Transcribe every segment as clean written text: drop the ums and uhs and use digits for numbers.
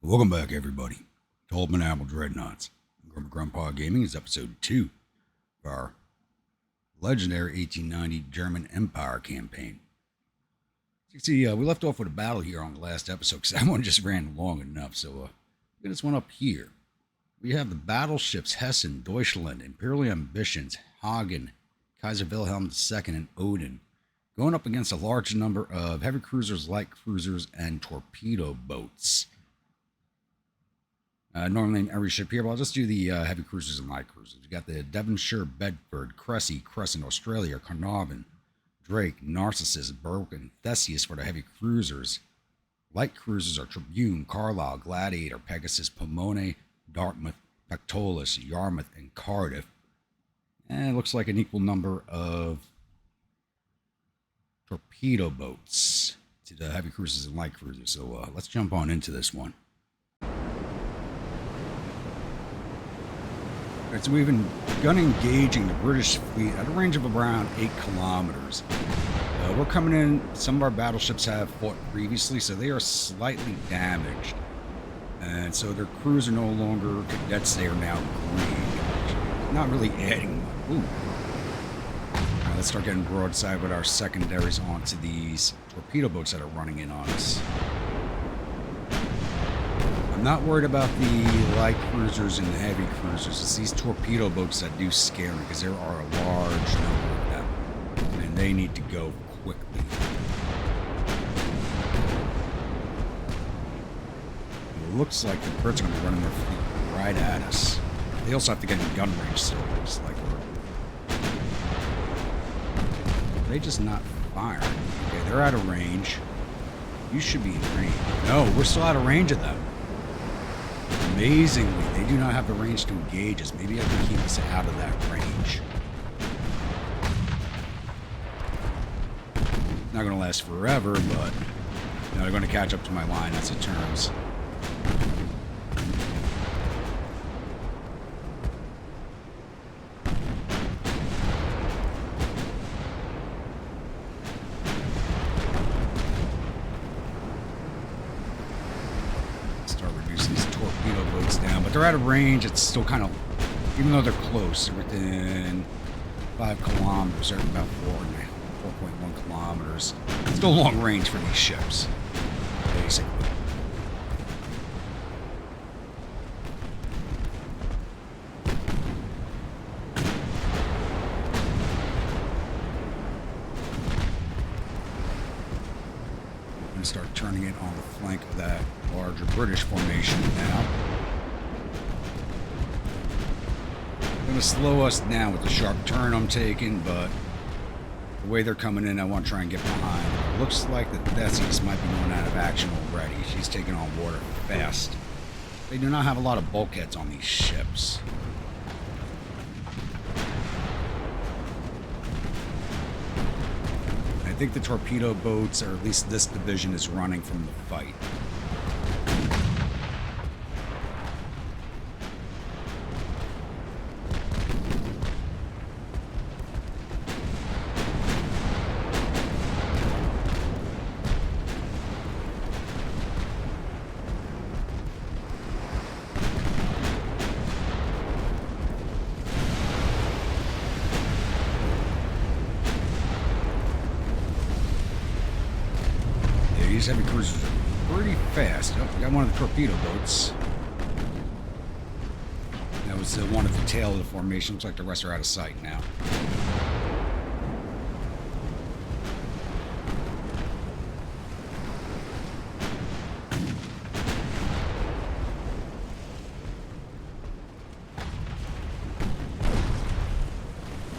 Welcome back, everybody, to Admiral Dreadnaughts. Grandpa Gaming is episode 2 of our legendary 1890 German Empire campaign. As you can see, we left off with a battle here on the last episode because that one just ran long enough. So, look at this one up here. We have the battleships Hessen, Deutschland, Imperial Ambitions, Hagen, Kaiser Wilhelm II, and Odin, going up against a large number of heavy cruisers, light cruisers, and torpedo boats. Normally in every ship here, but I'll just do the heavy cruisers and light cruisers. We got the Devonshire, Bedford, Cressy, Crescent, Australia, Carnarvon, Drake, Narcissus, Berwick, and Theseus for the heavy cruisers. Light cruisers are Tribune, Carlisle, Gladiator, Pegasus, Pomone, Dartmouth, Pactolus, Yarmouth, and Cardiff. And it looks like an equal number of torpedo boats to the heavy cruisers and light cruisers. So let's jump on into this one. So we've begun engaging the British fleet at a range of around 8 kilometers. We're coming in, some of our battleships have fought previously, so they are slightly damaged. And so their crews are no longer cadets, they are now green. Not really adding much. Ooh. Right, let's start getting broadside with our secondaries onto these torpedo boats that are running in on us. Not worried about the light cruisers and the heavy cruisers. It's these torpedo boats that do scare me because there are a large number of them and they need to go quickly. It looks like the Brits are going to be running their fleet right at us. They also have to get in gun range, so it's like they just not firing. Okay, they're out of range. You should be in range. No, we're still out of range of them. Amazingly, they do not have the range to engage us. Maybe I can keep us out of that range. Not going to last forever, but they're going to catch up to my line as it turns. They're out of range. It's still kind of, even though they're close, they're within 5 kilometers, they're about 4.1 kilometers. It's still long range for these ships, basically. I'm going to start turning it on the flank of that larger British formation now. Going to slow us down with the sharp turn I'm taking, but the way they're coming in, I want to try and get behind. It looks like the Theseus might be going out of action already. She's taking on water fast. They do not have a lot of bulkheads on these ships. I think the torpedo boats, or at least this division, is running from the fight. These heavy cruisers are pretty fast. Oh, we got one of the torpedo boats. That was one at the tail of the formation. Looks like the rest are out of sight now.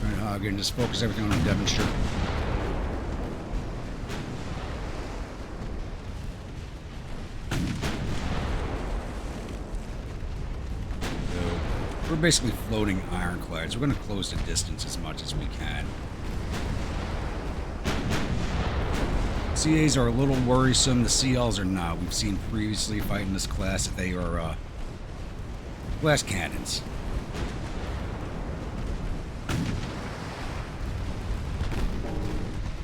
Alright, again, just focus everything on the Devonshire. We're basically floating ironclads. We're going to close the distance as much as we can. CAs are a little worrisome. The CLs are not. We've seen previously fighting this class that they are glass cannons.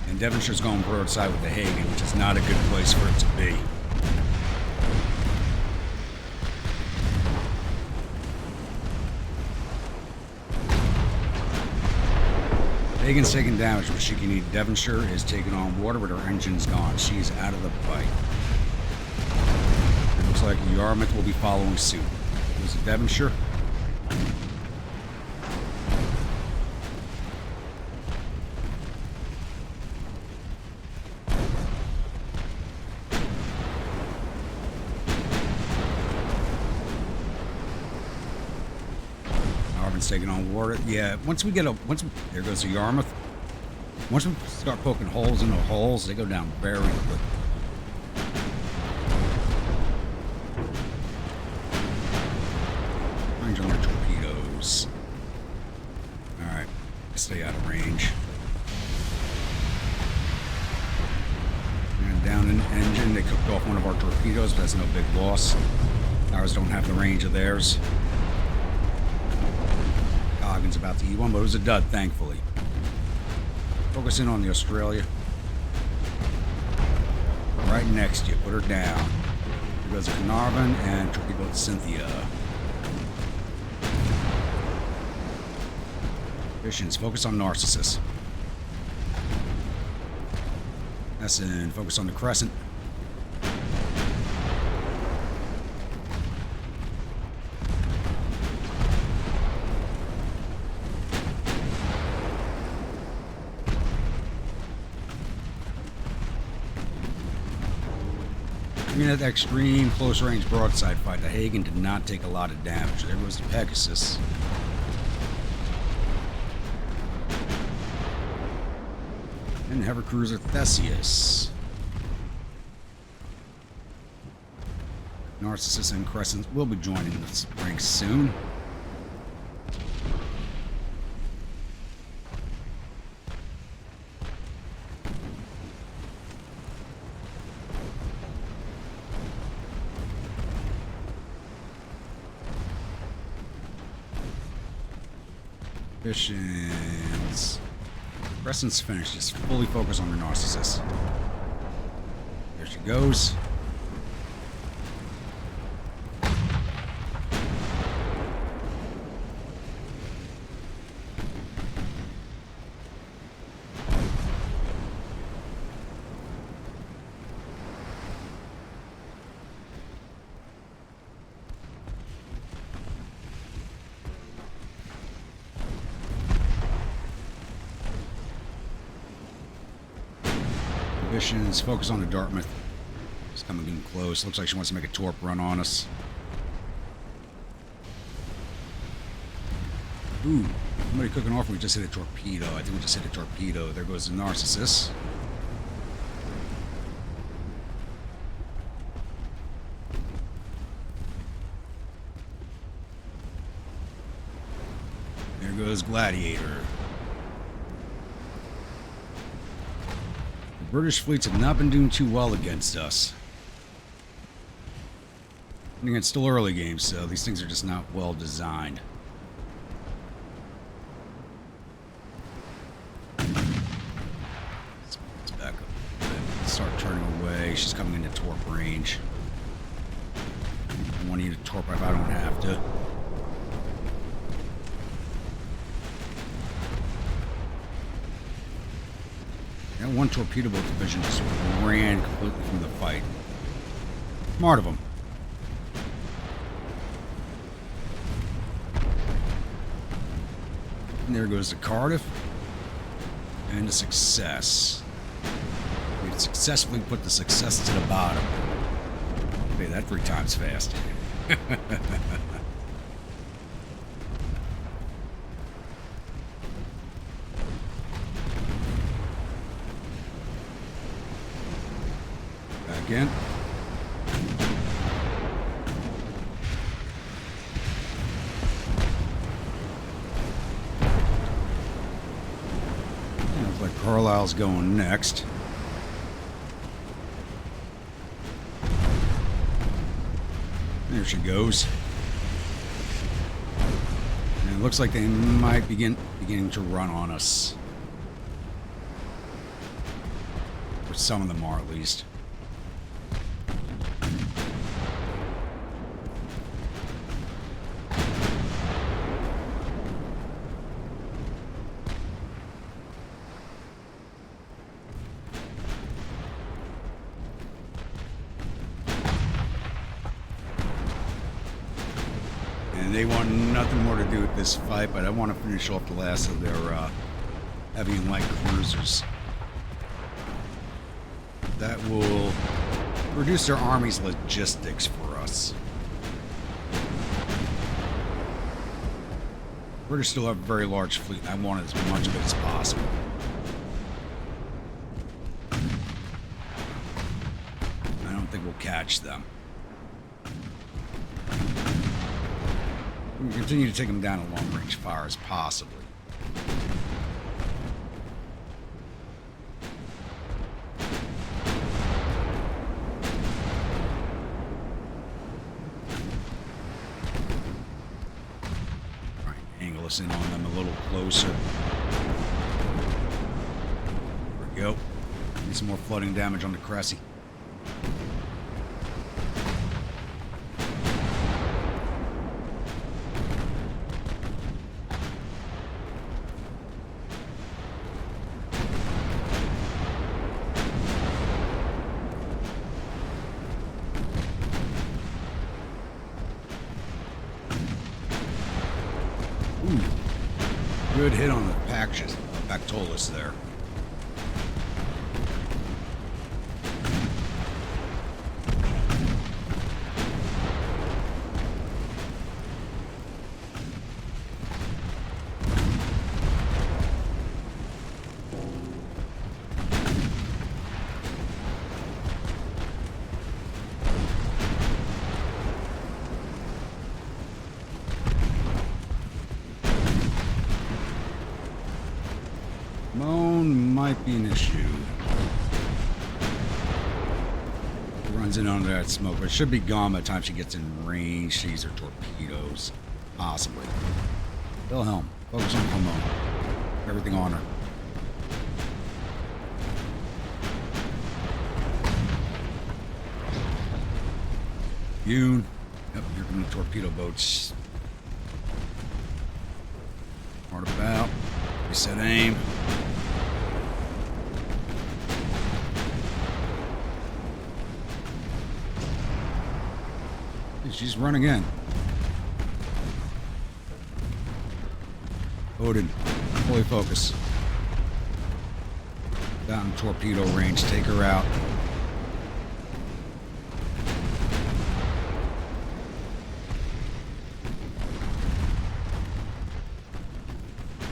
And Devonshire's going broadside with the Hagen, which is not a good place for it to be. Hagen's taking damage, but she can eat. Devonshire is taking on water, but her engine's gone. She's out of the fight. It looks like Yarmouth will be following suit. Was it Devonshire? Taking on water. Yeah, there goes the Yarmouth. Once we start poking holes in the holes, they go down very quick. Range on their torpedoes. Alright, stay out of range. And down in the engine, they cooked off one of our torpedoes, but that's no big loss. Ours don't have the range of theirs. About to eat one, but it was a dud, thankfully. Focus in on the Australia. Right next to you. Put her down. There goes a Carnarvon and torpedo Cynthia. Missions. Focus on Narcissus. Essen. Focus on the Crescent. In that extreme close-range broadside fight, the Hagen did not take a lot of damage. There goes the Pegasus. And Heavy Cruiser Theseus. Narcissus and Crescent will be joining the ranks soon. Missions. Crescent's finished. Just fully focus on the Narcissus. There she goes. Missions. Focus on the Dartmouth. She's coming in close. Looks like she wants to make a torp run on us. Ooh, somebody cooking off. We just hit a torpedo. I think we just hit a torpedo. There goes the Narcissus. There goes Gladiator. British fleets have not been doing too well against us. And again, it's still early games, so these things are just not well designed. Let's back up a bit. Start turning away. She's coming into torp range. I want to use a torp if I don't have to. That one torpedo boat division just ran completely from the fight. Smart of them. And there goes the Cardiff. And the Success. We've successfully put the Success to the bottom. Hey, that 3 times fast. Again. Looks like Carlisle's going next. There she goes. And it looks like they might beginning to run on us. Or some of them are, at least. And they want nothing more to do with this fight, but I want to finish off the last of their heavy and light cruisers. That will reduce their army's logistics for us. British still have a very large fleet, and I want as much of it as possible. I don't think we'll catch them. We continue to take them down at long-range fire as possibly. In on them a little closer. There we go. Need some more flooding damage on the Cressy. Good hit on the Pactolus there. Moan might be an issue. It runs in under that smoke, but it should be gone by the time she gets in range. She's her torpedoes. Possibly. Wilhelm, focus on Pomone. Everything on her. Yoon. Yep, here come the torpedo boats. Hard about. Reset aim. She's running in. Odin, fully focus. Down in torpedo range, take her out.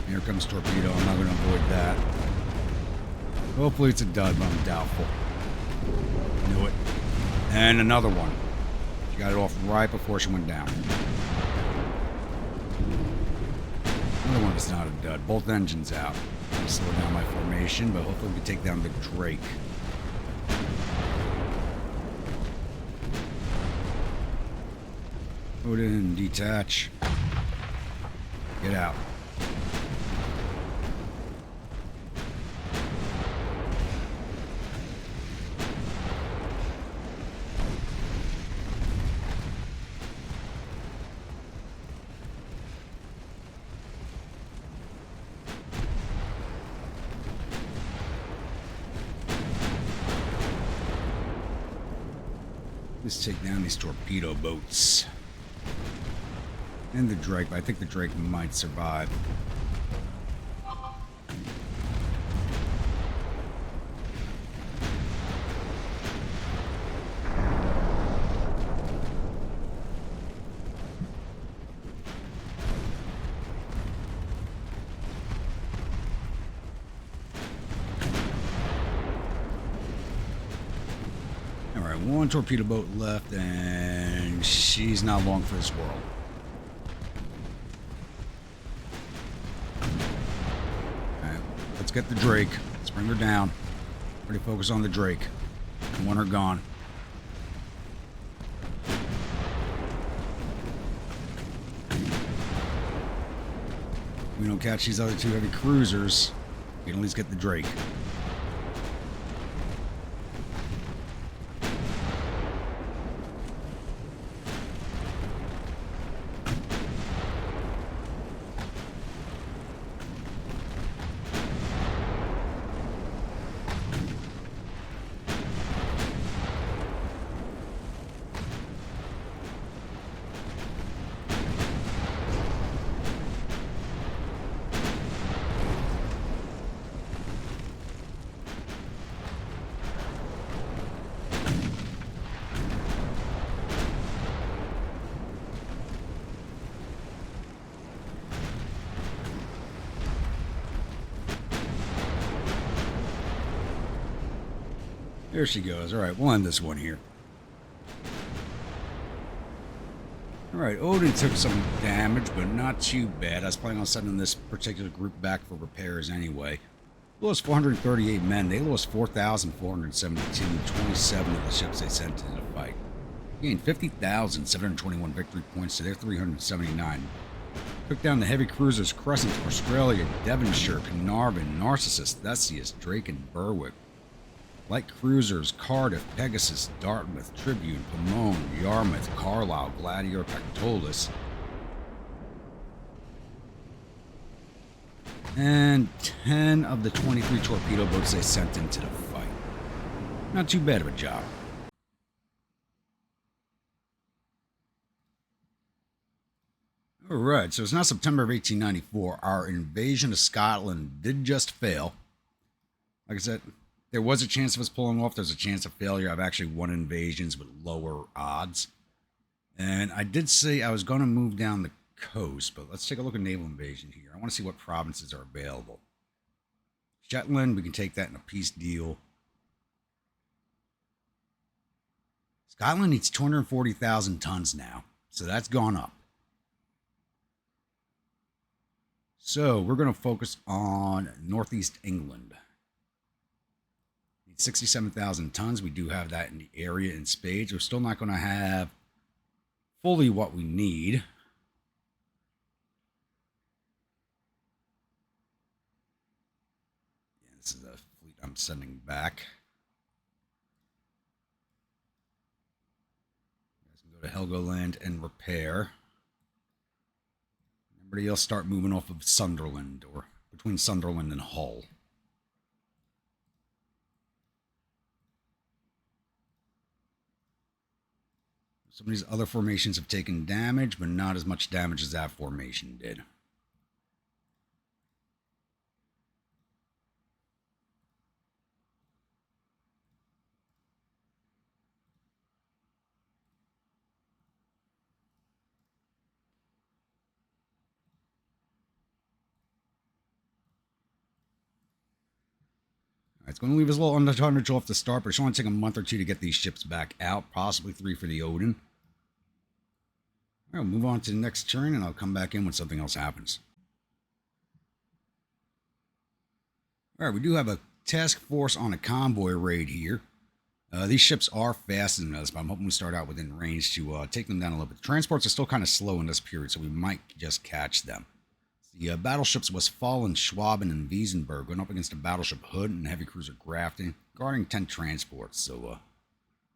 Here comes torpedo. I'm not going to avoid that. Hopefully it's a dud, but I'm doubtful. Knew it. And another one. She got it off right before she went down. Another one that's not a dud. Both engines out. I'm gonna slow down my formation, but hopefully we can take down the Drake. Odin, detach. Get out. Let's take down these torpedo boats. And the Drake, but I think the Drake might survive. One torpedo boat left, and she's not long for this world. Alright, let's get the Drake. Let's bring her down. Pretty focus on the Drake. I want her gone. If we don't catch these other two heavy cruisers, we can at least get the Drake. There she goes. All right, we'll end this one here. All right, Odin took some damage, but not too bad. I was planning on sending this particular group back for repairs anyway. We lost 438 men. They lost 4,472, 27 of the ships they sent into the fight. Gained 50,721 victory points to their 379. Took down the heavy cruisers Crescent, Australia, Devonshire, Carnarvon, Narcissus, Theseus, Drake, and Berwick. Light cruisers Cardiff, Pegasus, Dartmouth, Tribune, Pomone, Yarmouth, Carlisle, Gladiator, Pactolus. And 10 of the 23 torpedo boats they sent into the fight. Not too bad of a job. Alright, so it's now September of 1894. Our invasion of Scotland did just fail. Like I said, there was a chance of us pulling off. There's a chance of failure. I've actually won invasions with lower odds. And I did say I was going to move down the coast, but let's take a look at naval invasion here. I want to see what provinces are available. Shetland, we can take that in a peace deal. Scotland needs 240,000 tons now, so that's gone up. So we're going to focus on Northeast England. 67,000 tons. We do have that in the area in spades. We're still not going to have fully what we need. Yeah, this is the fleet I'm sending back. You guys can go to Helgoland and repair. Everybody else start moving off of Sunderland, or between Sunderland and Hull. Some of these other formations have taken damage, but not as much damage as that formation did. It's going to leave us a little under tonnage off the start, but it's going to take a month or two to get these ships back out, possibly 3 for the Odin. All right, we'll move on to the next turn, and I'll come back in when something else happens. All right, we do have a task force on a convoy raid here. These ships are faster than us, but I'm hoping we start out within range to take them down a little bit. The transports are still kind of slow in this period, so we might just catch them. The battleships Westfalen, Schwaben, and Wiesenberg going up against the battleship Hood and heavy cruiser Grafton, guarding 10 transports. So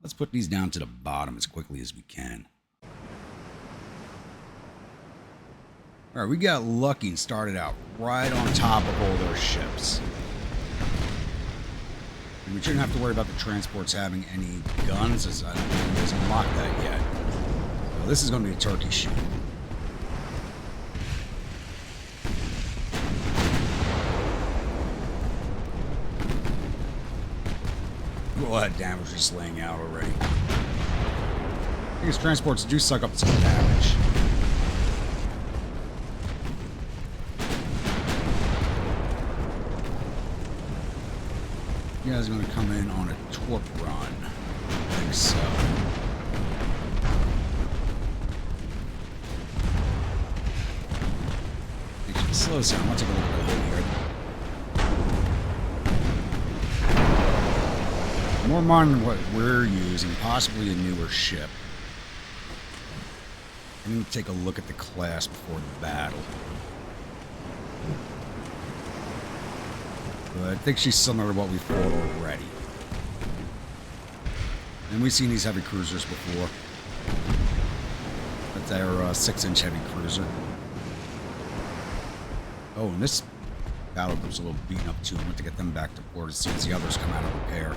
let's put these down to the bottom as quickly as we can. All right, we got lucky and started out right on top of all those ships. And we shouldn't have to worry about the transports having any guns, as I don't think it's unlocked that yet. So this is going to be a turkey shoot. All that damage just laying out already. I think his transports do suck up some damage. You guys are going to come in on a torp run. I think so. Actually, slow down. Let's take a look at the hood here. More modern than what we're using, possibly a newer ship. I'm going to take a look at the class before the battle. But I think she's similar to what we fought already. And we've seen these heavy cruisers before. That's our 6-inch heavy cruiser. Oh, and this battle group's a little beaten up too. I want to get them back to port as soon as the others come out of repair.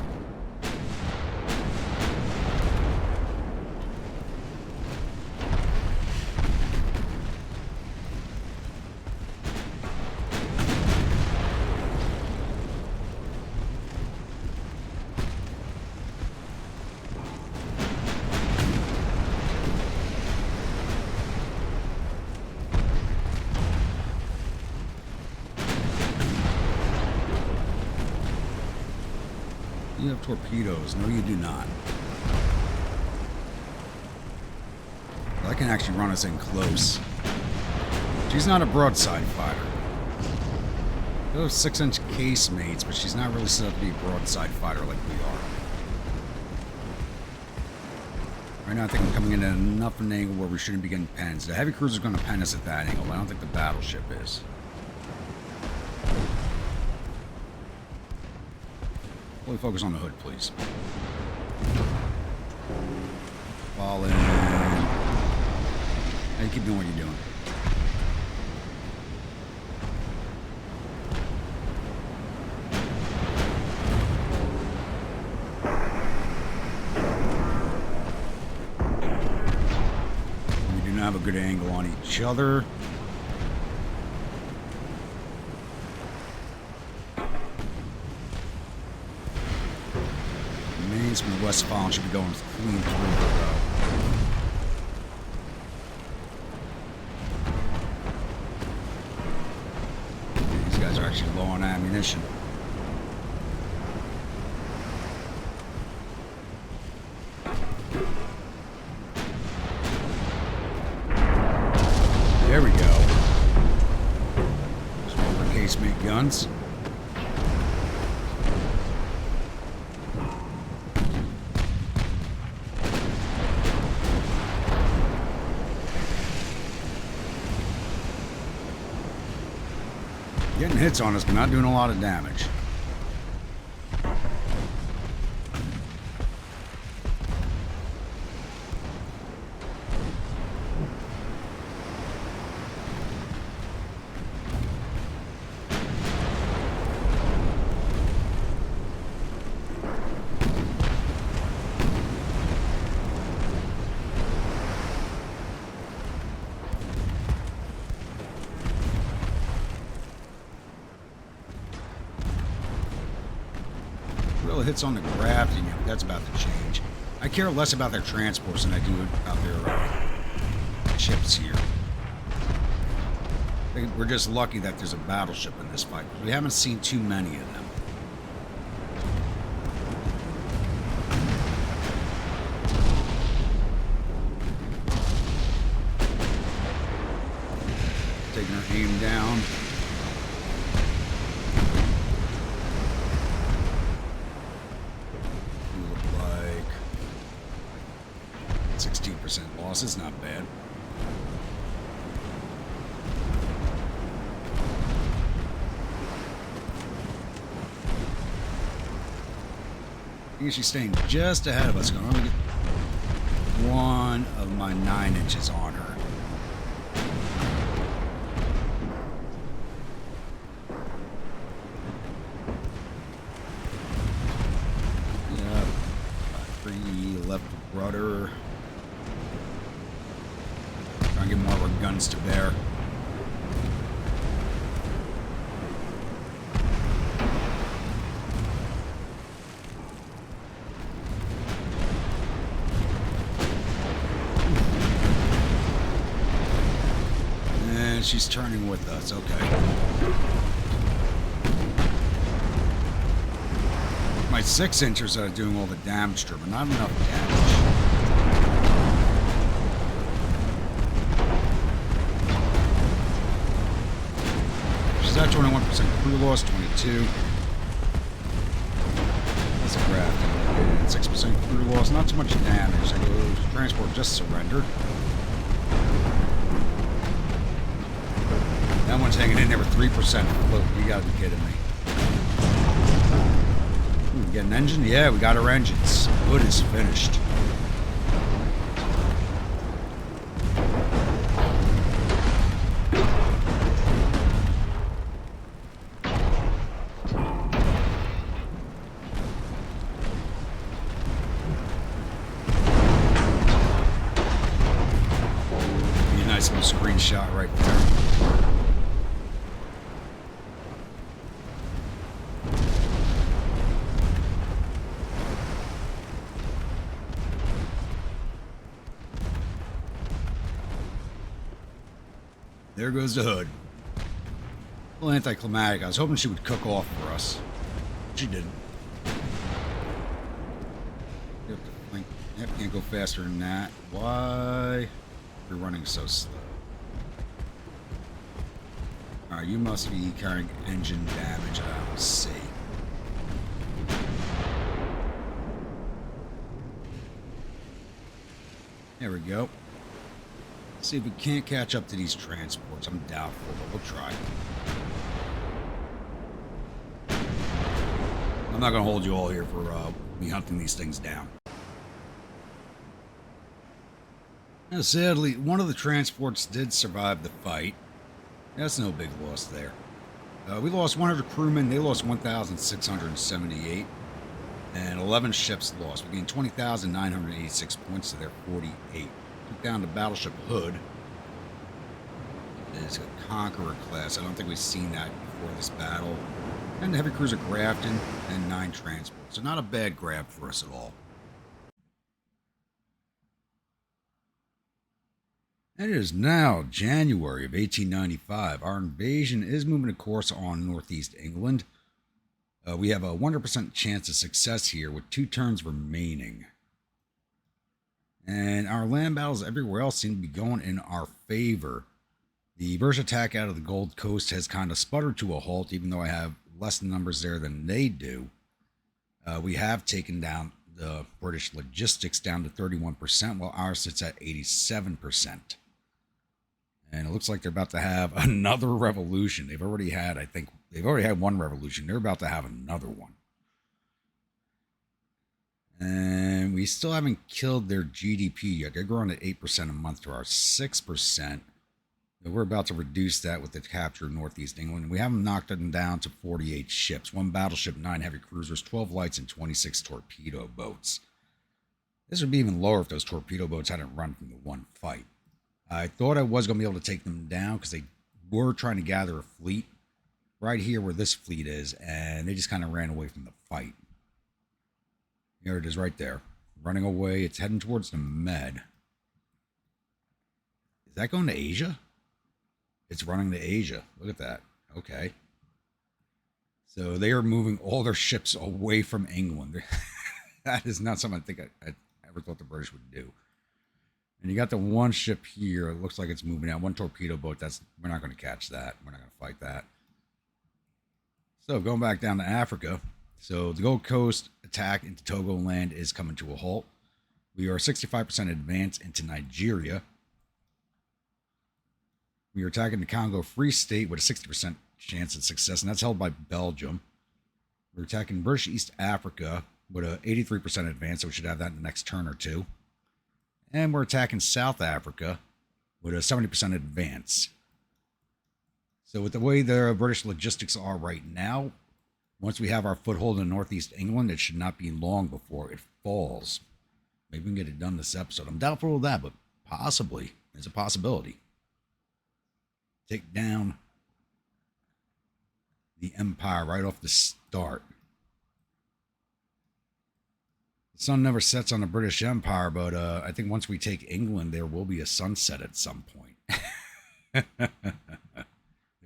have torpedoes. No, you do not. I can actually run us in close. She's not a broadside fighter. Those 6-inch casemates, but she's not really set up to be a broadside fighter like we are. Right now, I think I'm coming in at enough of an angle where we shouldn't be getting pens. The heavy cruiser's going to pen us at that angle, but I don't think the battleship is. Fully focus on the hood, please. Fall in. Hey, keep doing what you're doing. We do not have a good angle on each other. From the West Fallen should be going clean through her, though. These guys are actually low on ammunition. There we go. Just one for casemate guns. Getting hits on us, but not doing a lot of damage. Hits on the craft, and that's about to change. I care less about their transports than I do about their ships here. We're just lucky that there's a battleship in this fight. We haven't seen too many of them. Taking our aim down. Loss is not bad. I think she's staying just ahead of us. I'm going to get one of my 9 inches on her. Yep. 3 left rudder. Trying to get more of our guns to bear. And she's turning with us, okay. My 6-inchers are doing all the damage to her, but not enough damage. At 21% crew loss, 22. That's a craft. And 6% crew loss, not too much damage. Transport just surrendered. That one's hanging in there with 3% float. You gotta be kidding me. Ooh, we got an engine? Yeah, we got our engines. Hood is finished. Nice little screenshot right there. There goes the hood. A little anticlimactic. I was hoping she would cook off for us. She didn't. Yep, can't go faster than that. Why? You're running so slow. Alright, you must be carrying engine damage. I don't see. There we go. See if we can't catch up to these transports. I'm doubtful, but we'll try. I'm not going to hold you all here for me hunting these things down. Now, sadly, one of the transports did survive the fight. That's no big loss there. We lost 100 crewmen. They lost 1,678. And 11 ships lost. We gained 20,986 points to their 48. Took down the battleship Hood. It's a Conqueror class. I don't think we've seen that before this battle. And the heavy cruiser Grafton and 9 transports. So not a bad grab for us at all. And it is now January of 1895. Our invasion is moving a course on northeast England. We have a 100% chance of success here with 2 turns remaining. And our land battles everywhere else seem to be going in our favor. The British attack out of the Gold Coast has kind of sputtered to a halt, even though I have less numbers there than they do. We have taken down the British logistics down to 31%, while ours sits at 87%. And it looks like they're about to have another revolution. They've already had, they've already had one revolution. They're about to have another one. And we still haven't killed their GDP yet. They're growing at 8% a month to our 6%. We're about to reduce that with the capture of northeast England. We have them knocked them down to 48 ships, 1 battleship, 9 heavy cruisers, 12 lights, and 26 torpedo boats. This would be even lower if those torpedo boats hadn't run from the one fight. I thought I was going to be able to take them down because they were trying to gather a fleet right here where this fleet is, and they just kind of ran away from the fight. Here it is right there, running away. It's heading towards the Med. Is that going to Asia? It's running to Asia. Look at that. Okay. So they are moving all their ships away from England. That is not something I think I ever thought the British would do. And you got the one ship here. It looks like it's moving out. 1 torpedo boat. We're not going to catch that. We're not going to fight that. So going back down to Africa. So the Gold Coast attack into Togo land is coming to a halt. We are 65% advanced into Nigeria. We are attacking the Congo Free State with a 60% chance of success, and that's held by Belgium. We're attacking British East Africa with a 83% advance, so we should have that in the next turn or two. And we're attacking South Africa with a 70% advance. So with the way the British logistics are right now, once we have our foothold in northeast England, it should not be long before it falls. Maybe we can get it done this episode. I'm doubtful of that, but possibly. There's a possibility. Take down the Empire right off the start. The sun never sets on the British Empire, but I think once we take England, there will be a sunset at some point. There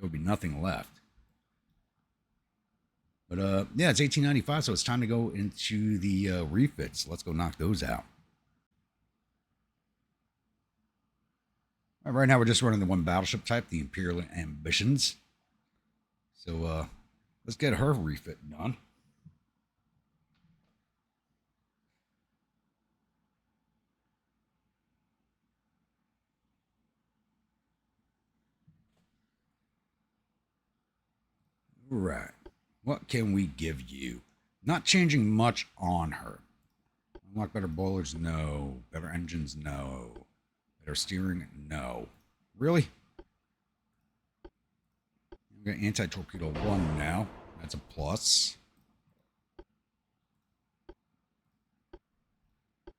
will be nothing left. But yeah, it's 1895, so it's time to go into the refits. Let's go knock those out. All right, right now we're just running the 1 battleship type, the Imperial Ambitions. So let's get her refit done. Right. What can we give you? Not changing much on her. Unlock better boilers? No. Better engines? No. Better steering? No. Really? We got anti-torpedo 1 now. That's a plus.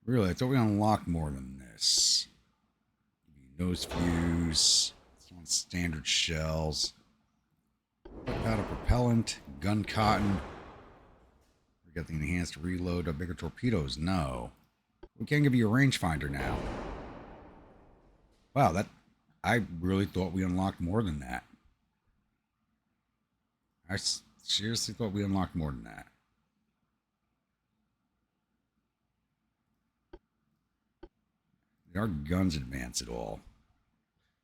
Really, I thought we unlocked more than this. Nose fuse. Standard shells. Powder propellant, gun cotton. We got the enhanced reload of bigger torpedoes. No. We can't give you a rangefinder now. Wow, I really thought we unlocked more than that. I seriously thought we unlocked more than that. Did our guns advance at all?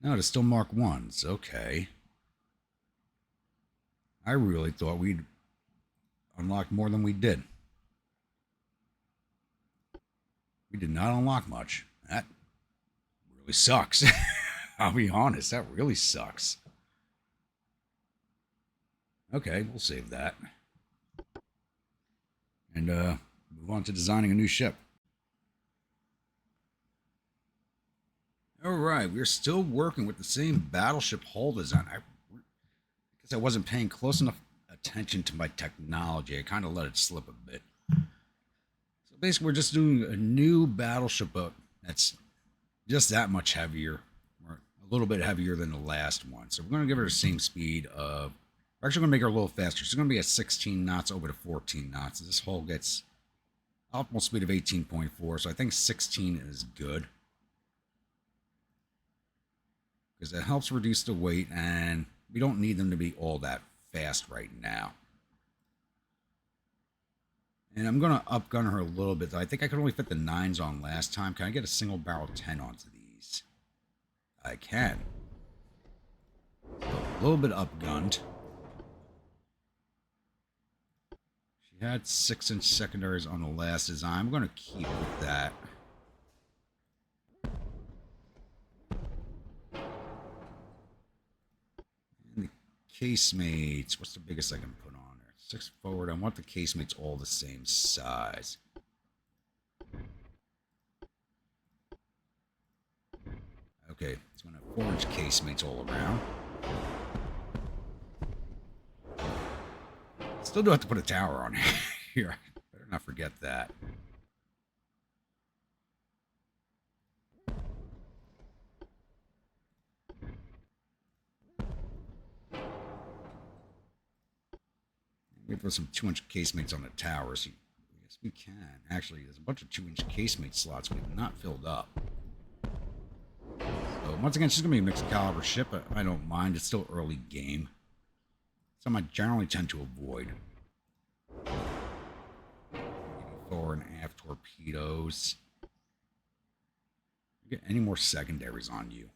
No, it's still Mark 1s. Okay. I really thought we'd unlock more than we did. We did not unlock much. That really sucks. I'll be honest, that really sucks. Okay, we'll save that. And move on to designing a new ship. Alright, we're still working with the same battleship hull design. I guess I wasn't paying close enough attention to my technology. I kind of let it slip a bit. So basically, we're just doing a new battleship boat that's just that much heavier, or a little bit heavier than the last one. So we're going to give her the same speed of... We're actually going to make her a little faster. She's going to be at 16 knots over to 14 knots. This hull gets optimal speed of 18.4, so I think 16 is good. Because it helps reduce the weight, and we don't need them to be all that fast right now. And I'm going to upgun her a little bit. I think I could only fit the 9s on last time. Can I get a single barrel 10 onto these? I can. So a little bit upgunned. She had 6-inch secondaries on the last design. I'm going to keep with that. And the casemates. What's the biggest I can put on there? 6 forward. I want the casemates all the same size. Okay, it's going to have 4-inch casemates all around. Still do have to put a tower on here. Better not forget that. We put some 2-inch casemates on the towers. Yes, we can. Actually, there's a bunch of 2-inch casemate slots we have not filled up. So once again, she's going to be a mixed caliber ship, but I don't mind. It's still early game. Something I generally tend to avoid. Fore and aft torpedoes. You get any more secondaries on you?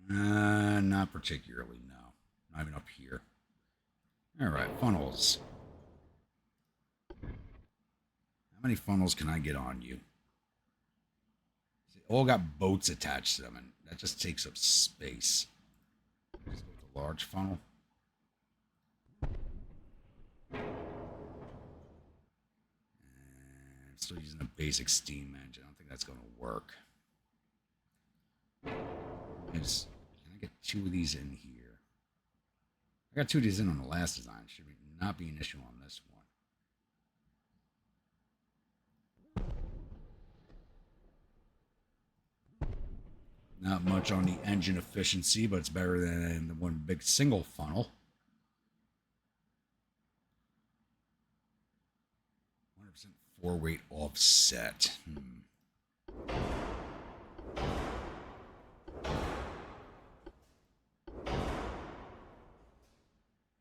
Not particularly, no. Not even up here. Alright, funnels. How many funnels can I get on you? They all got boats attached to them, and that just takes up space. Let's go with the large funnel. And still using a basic steam engine. I don't think that's going to work. Can I get 2 of these in here? I got 2 of these in on the last design. Should not be an issue on this one. Not much on the engine efficiency, but it's better than the one big single funnel. 100% 4-weight offset.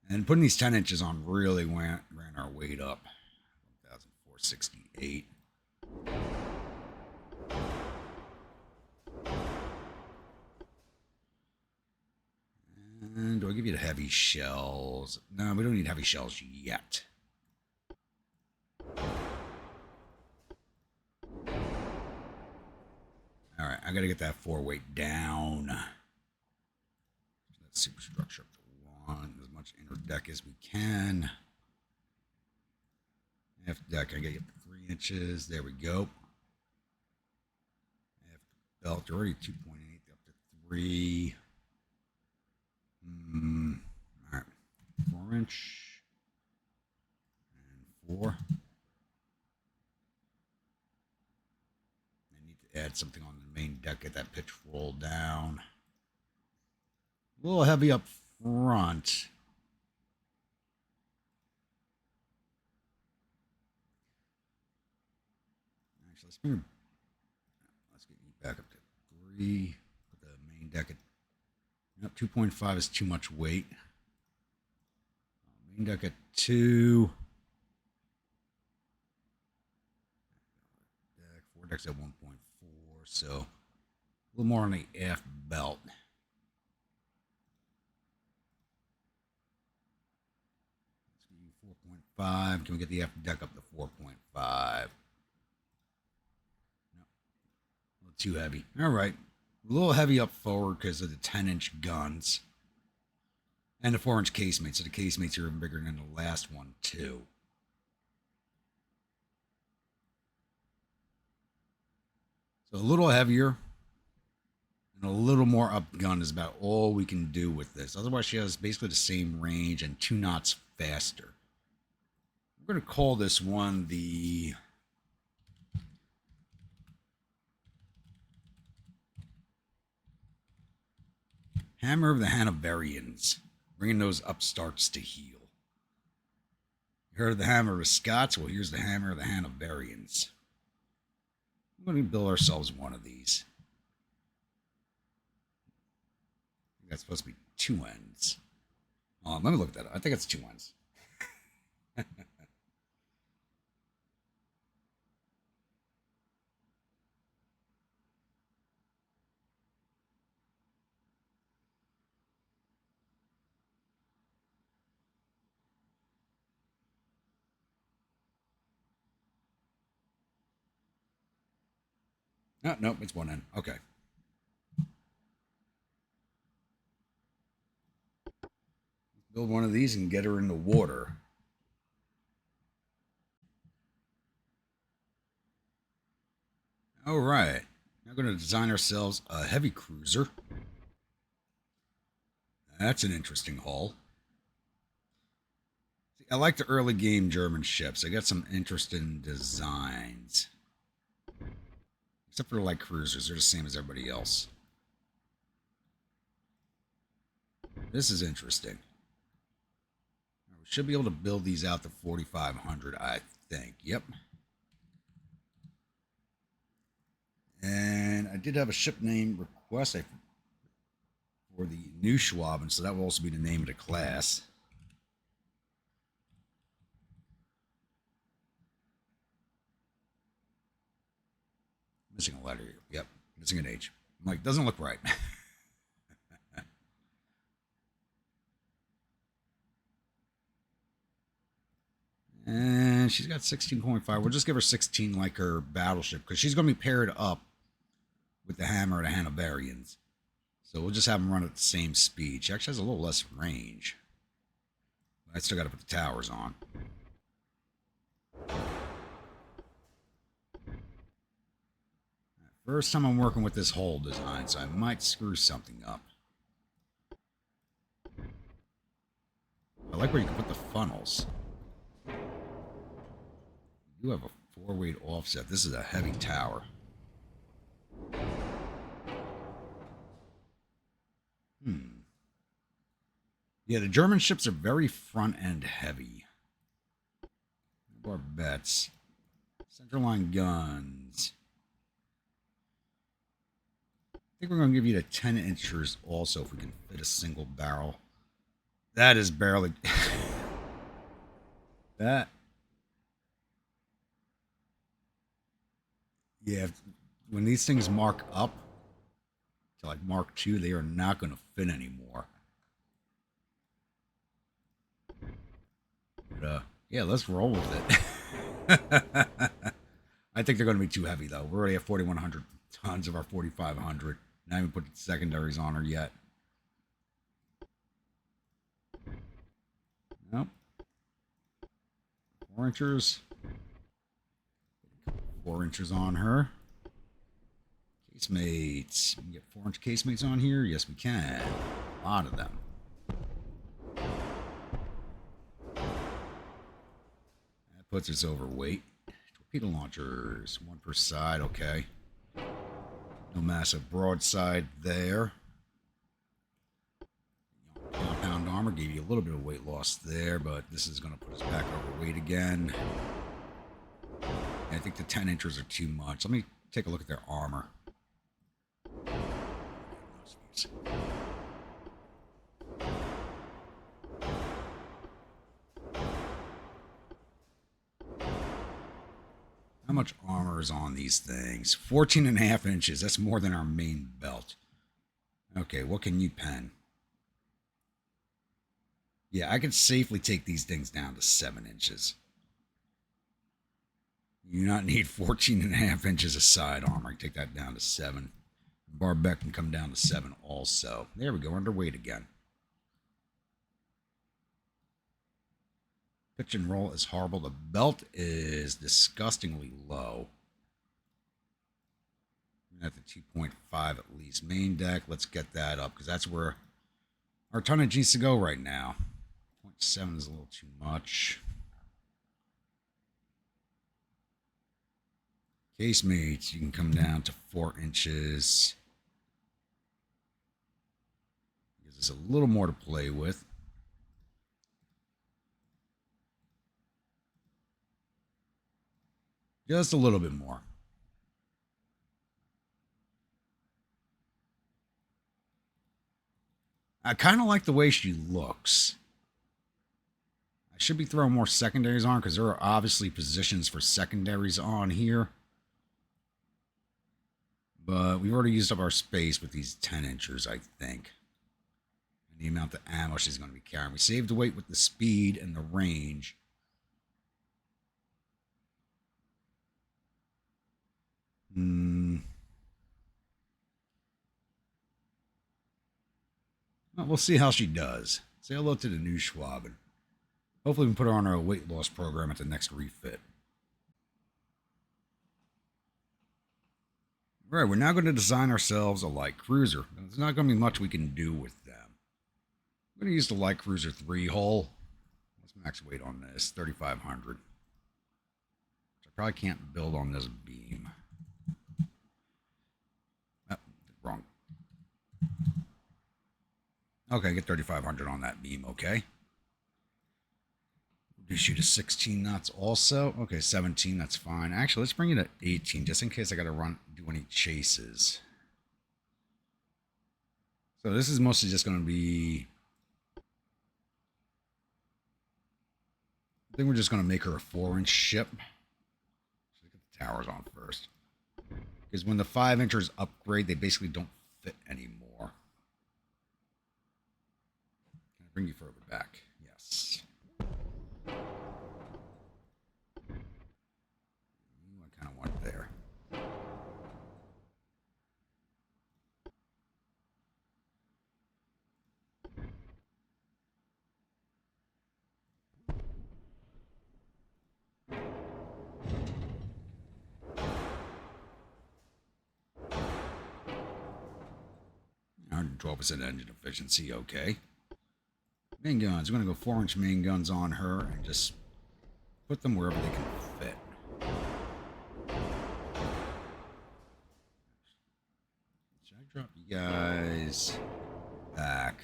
And putting these 10 inches on really ran our weight up. 1,468. And do I give you the heavy shells? No, we don't need heavy shells yet. Alright, I gotta get that 4-weight down. That superstructure up to 1. As much inner deck as we can. Aft deck, I gotta get 3 inches. There we go. Aft belt, already 2.8 up to 3. Alright. 4-inch. And 4. I need to add something on the main deck, get that pitch roll down. A little heavy up front. Actually, let's get you back up to 3. Put the main deck at... Nope, 2.5 is too much weight. Main deck at 2. Deck Vortex at 1.4, so a little more on the aft belt. Let's do 4.5. Can we get the aft deck up to 4.5? No, a little too heavy. All right. A little heavy up forward because of the 10-inch guns. And the 4-inch casemate, so the casemates are even bigger than the last one, too. So a little heavier and a little more upgun is about all we can do with this. Otherwise, she has basically the same range and 2 knots faster. We're going to call this one the Hammer of the Hanoverians, bringing those upstarts to heel. You heard of the Hammer of the Scots? Well, here's the Hammer of the Hanoverians. We're going to build ourselves one of these. I think that's supposed to be 2 ends. Let me look at that. I think it's 2 ends. Oh, nope, it's 1 end. Okay. Build one of these and get her in the water. All right. Now we're going to design ourselves a heavy cruiser. That's an interesting hull. See, I like the early game German ships. I got some interesting designs. Except for light cruisers. They're the same as everybody else. This is interesting. We should be able to build these out to 4,500, I think. Yep. And I did have a ship name request for the new Schwaben, so that will also be the name of the class. Missing a letter here. Yep. Missing an H. I'm like, doesn't look right. And she's got 16.5. We'll just give her 16 like her battleship because she's going to be paired up with the Hammer of the Hanoverians. So we'll just have them run at the same speed. She actually has a little less range. But I still got to put the towers on. First time I'm working with this hull design, so I might screw something up. I like where you can put the funnels. You have a 4-weight offset. This is a heavy tower. Yeah, the German ships are very front-end heavy. Barbettes. Centerline guns. I think we're going to give you the 10 inchers also if we can fit a single barrel. That is barely... that... Yeah, when these things mark up to like Mark II, they are not going to fit anymore. But, yeah, let's roll with it. I think they're going to be too heavy, though. We're already at 4,100 tons of our 4,500. Not even put the secondaries on her yet. Nope. 4 inches. 4 inches on her. Casemates. We can get 4-inch casemates on here? Yes, we can. A lot of them. That puts us overweight. Torpedo launchers. 1 per side. Okay. No massive broadside there. Compound armor gave you a little bit of weight loss there, but this is going to put us back overweight again. I think the 10 inches are too much. Let me take a look at their armor. How much armor is on these things? 14.5 inches. That's more than our main belt. Okay, what can you pen? Yeah, I could safely take these things down to 7 inches. You do not need 14.5 inches of side armor. Take that down to 7. Barbeck can come down to 7 also. There we go, underweight again. Pitch and roll is horrible. The belt is disgustingly low. At the 2.5 at least. Main deck, let's get that up because that's where our tonnage needs to go right now. 0.7 is a little too much. Casemates, you can come down to 4 inches. Gives us a little more to play with. Just a little bit more. I kind of like the way she looks. I should be throwing more secondaries on because there are obviously positions for secondaries on here. But we've already used up our space with these 10 inchers, I think. And the amount of ammo she's going to be carrying. We saved the weight with the speed and the range. Well, we'll see how she does. Say hello to the new Schwaben. Hopefully we can put her on our weight loss program at the next refit. Right, we're now going to design ourselves a light cruiser. There's not going to be much we can do with them. I'm going to use the light cruiser 3 hull. What's max weight on this? 3,500. I probably can't build on this beam. Oh, wrong. Okay, get 3,500 on that beam, okay. Do shoot a 16 knots also. Okay, 17, that's fine. Actually, let's bring it at 18, just in case I got to do any chases. So this is mostly just going to be... I think we're just going to make her a 4-inch ship. Let's get the towers on first. Because when the 5-inchers upgrade, they basically don't fit anymore. Can I bring you further back? Yes. I kind of want there. And 12% engine efficiency, okay. Main guns. We're going to go 4-inch main guns on her and just put them wherever they can fit. Should I drop you guys back?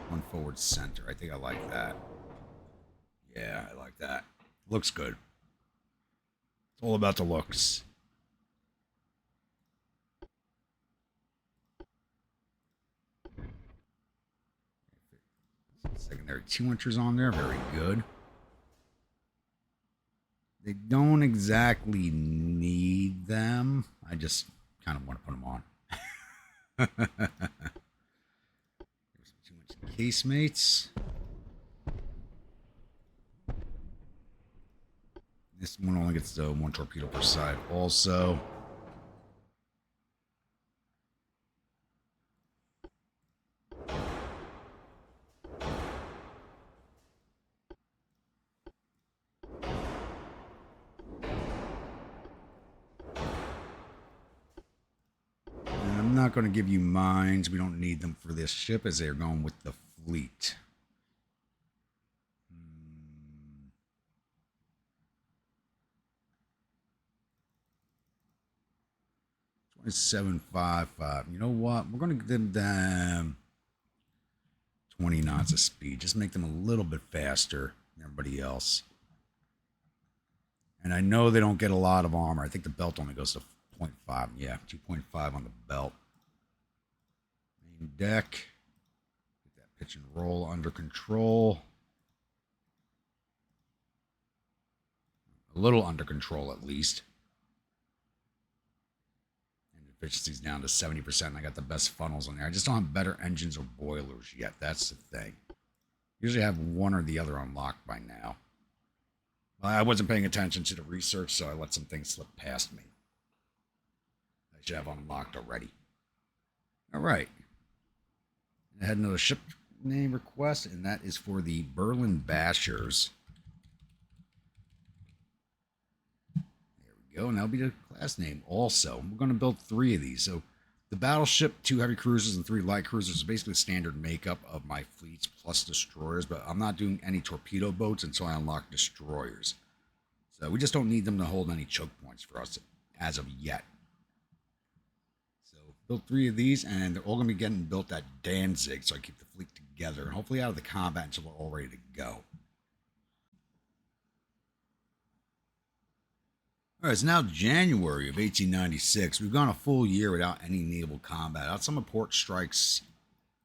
1 forward center. I think I like that. Yeah, I like that. Looks good. It's all about the looks. Secondary 2-inchers on there. Very good. They don't exactly need them. I just kind of want to put them on. There's some 2-inch casemates. This one only gets the 1 torpedo per side also. I'm not going to give you mines. We don't need them for this ship as they're going with the fleet. 2755. You know what? We're going to give them 20 knots of speed. Just make them a little bit faster than everybody else. And I know they don't get a lot of armor. I think the belt only goes to 0.5. Yeah, 2.5 on the belt. Main deck. Get that pitch and roll under control. little under control at least. And efficiency's down to 70%, and I got the best funnels on there. I just don't have better engines or boilers yet. That's the thing. Usually I have one or the other unlocked by now. I wasn't paying attention to the research, so I let some things slip past me. I should have unlocked already. All right. I had another ship name request, and that is for the Berlin Bashers. There we go, and that'll be the class name also. We're going to build 3 of these. So the battleship, 2 heavy cruisers, and 3 light cruisers is basically the standard makeup of my fleets plus destroyers, but I'm not doing any torpedo boats until I unlock destroyers. So we just don't need them to hold any choke points for us as of yet. So built 3 of these, and they're all going to be getting built at Danzig, so I keep the fleet together, and hopefully out of the combat until we're all ready to go. All right, it's now January of 1896. We've gone a full year without any naval combat. Out some of port strikes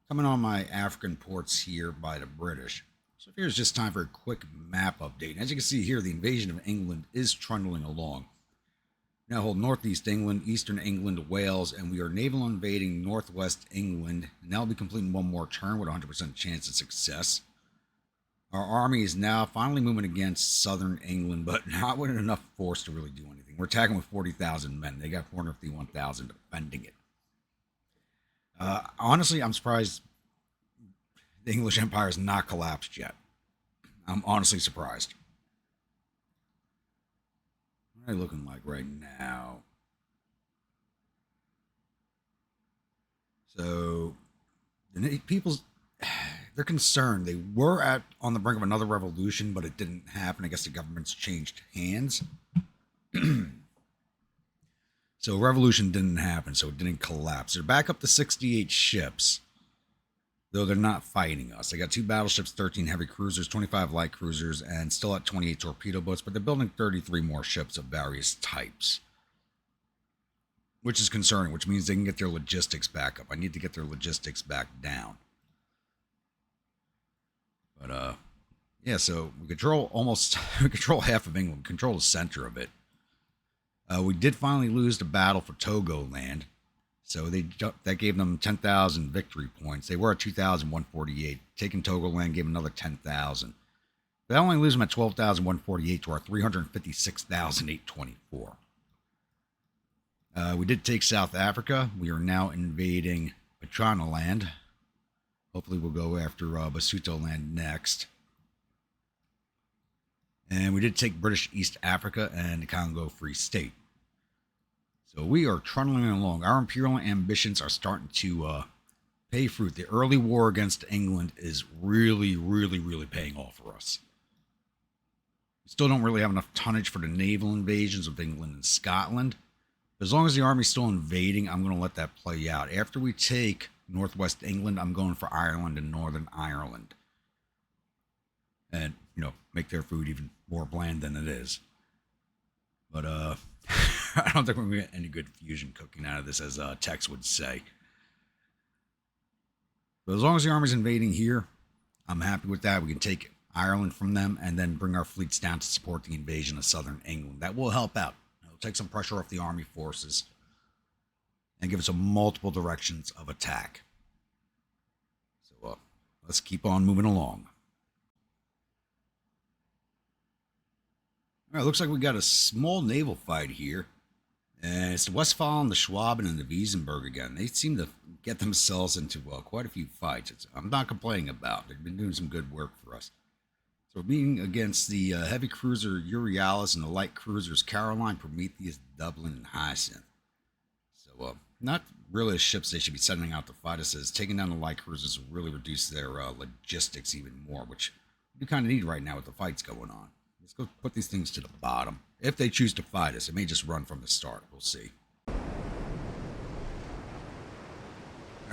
coming on my African ports here by the British. So here's just time for a quick map update. And as you can see here, the invasion of England is trundling along. We now hold northeast England, eastern England, Wales, and we are naval invading northwest England. And that will be completing one more turn with a 100% chance of success. Our army is now finally moving against southern England, but not with enough force to really do anything. We're attacking with 40,000 men. They got 451,000 defending it. Honestly, I'm surprised the English Empire has not collapsed yet. I'm honestly surprised. What are they looking like right now? So, the people's... they're concerned. They were on the brink of another revolution, but it didn't happen. I guess the government's changed hands. So revolution didn't happen, so it didn't collapse. They're back up to 68 ships, though they're not fighting us. They got 2 battleships, 13 heavy cruisers, 25 light cruisers, and still at 28 torpedo boats, but they're building 33 more ships of various types, which is concerning, which means they can get their logistics back up. I need to get their logistics back down. But, yeah, so we control we control half of England, we control the center of it. We did finally lose the battle for Togoland, so that gave them 10,000 victory points. They were at 2,148. Taking Togoland gave another 10,000. They only lose them at 12,148 to our 356,824. We did take South Africa. We are now invading Bechuanaland. Hopefully we'll go after Basutoland next. And we did take British East Africa and the Congo Free State. So we are trundling along. Our imperial ambitions are starting to pay fruit. The early war against England is really, really, really paying off for us. We still don't really have enough tonnage for the naval invasions of England and Scotland. But as long as the army's still invading, I'm going to let that play out. After we take northwest England, I'm going for Ireland and Northern Ireland. And, make their food even more bland than it is. But, I don't think we're going to get any good fusion cooking out of this, as Tex would say. But as long as the army's invading here, I'm happy with that. We can take Ireland from them and then bring our fleets down to support the invasion of southern England. That will help out. It'll take some pressure off the army forces and give us multiple directions of attack. So let's keep on moving along. All right, looks like we got a small naval fight here. And it's the Westfalen, the Schwaben, and the Wiesenberg again. They seem to get themselves into quite a few fights. I'm not complaining about. They've been doing some good work for us. So we're being against the heavy cruiser Euryalus and the light cruisers Caroline, Prometheus, Dublin, and Hyacinth. So not really ships they should be sending out to fight us, as taking down the light cruisers will really reduce their logistics even more, which we kind of need right now with the fights going on. Let's go put these things to the bottom. If they choose to fight us, it may just run from the start. We'll see. All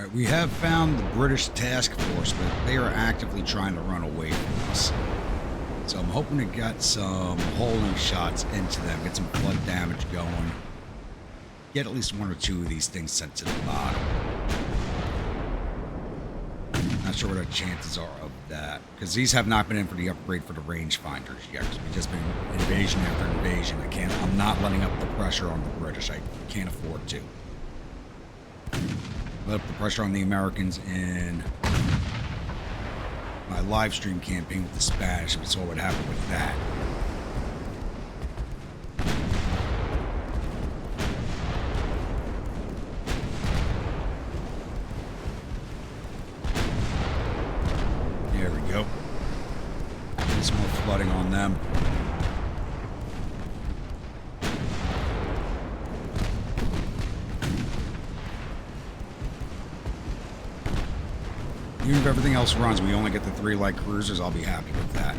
right, we have found the British task force, but they are actively trying to run away from us. So I'm hoping to get some holding shots into them, get some flood damage going. Get at least 1 or 2 of these things sent to the bottom. Not Not sure what the chances are of that, because these have not been in for the upgrade for the rangefinders yet. Because we've just been invasion after invasion. I'm not letting up the pressure on the British. I can't afford to. Let up the pressure on the Americans in my live stream campaign with the Spanish. We saw what happened with that. There we go. Get some more flooding on them. Even if everything else runs, we only get the 3 light cruisers, I'll be happy with that.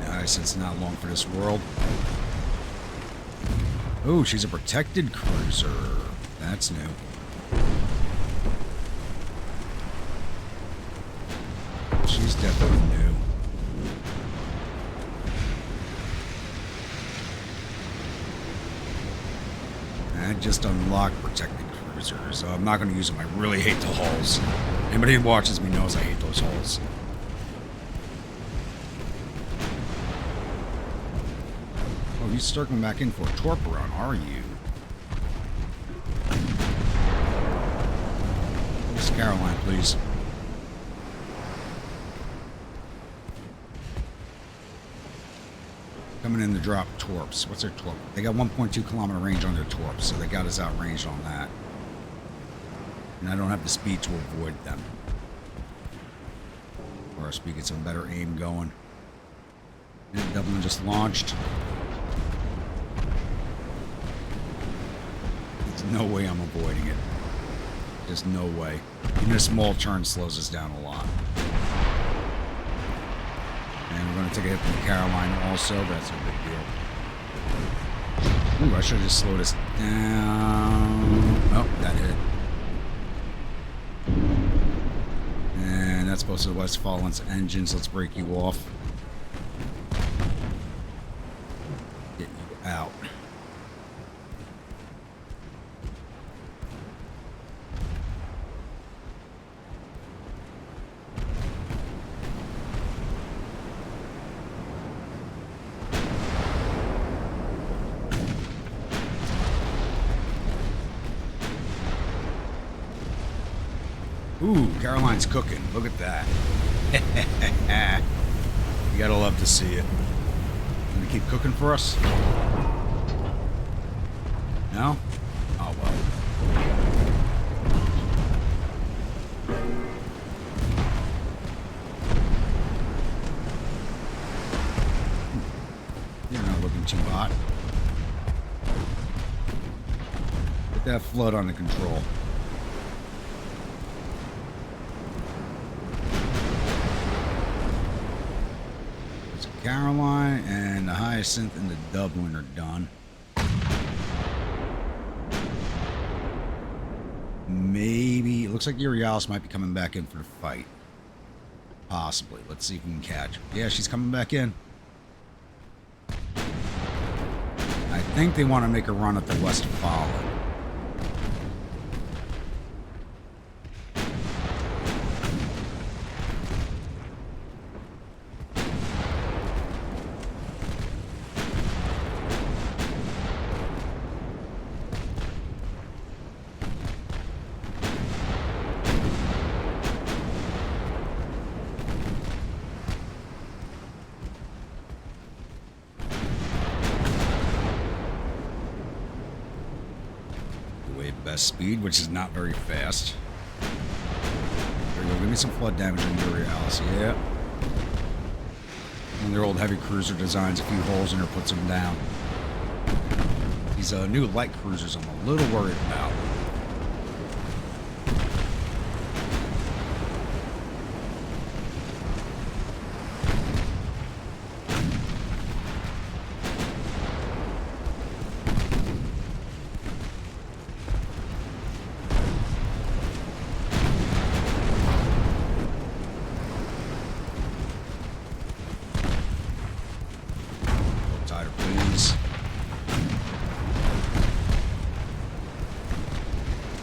Nice, it's not long for this world. Oh, she's a protected cruiser. That's new. She's definitely new. I just unlocked protected cruisers, so I'm not going to use them. I really hate the hulls. Anybody who watches me knows I hate those hulls. Oh, you're circling back in for a torp run, are you? Miss Caroline, please. Coming in to drop torps. What's their torp? They got 1.2 kilometer range on their torps, so they got us outranged on that. And I don't have the speed to avoid them. Or else we get some better aim going. And Dublin just launched. There's no way I'm avoiding it. Just no way. Even a small turn slows us down a lot. And we're going to take a hit from Caroline also, but that's no big deal. Ooh, I should have just slowed us down. Oh, that hit. And that's supposed to Westfalen's engines. Let's break you off. Get you out. Ooh, Caroline's cooking. Look at that. You gotta love to see it. Gonna keep cooking for us? No? Oh, well. You're not looking too hot. Get that flood under control. Caroline and the Hyacinth and the Dublin are done. Maybe, it looks like Urialis might be coming back in for the fight. Possibly. Let's see if we can catch her. Yeah, she's coming back in. I think they want to make a run at the Westfalen. Best speed, which is not very fast. There we go. Give me some flood damage on Urialis. Yeah. One of their old heavy cruiser designs a few holes in her, puts them down. These new light cruisers I'm a little worried about.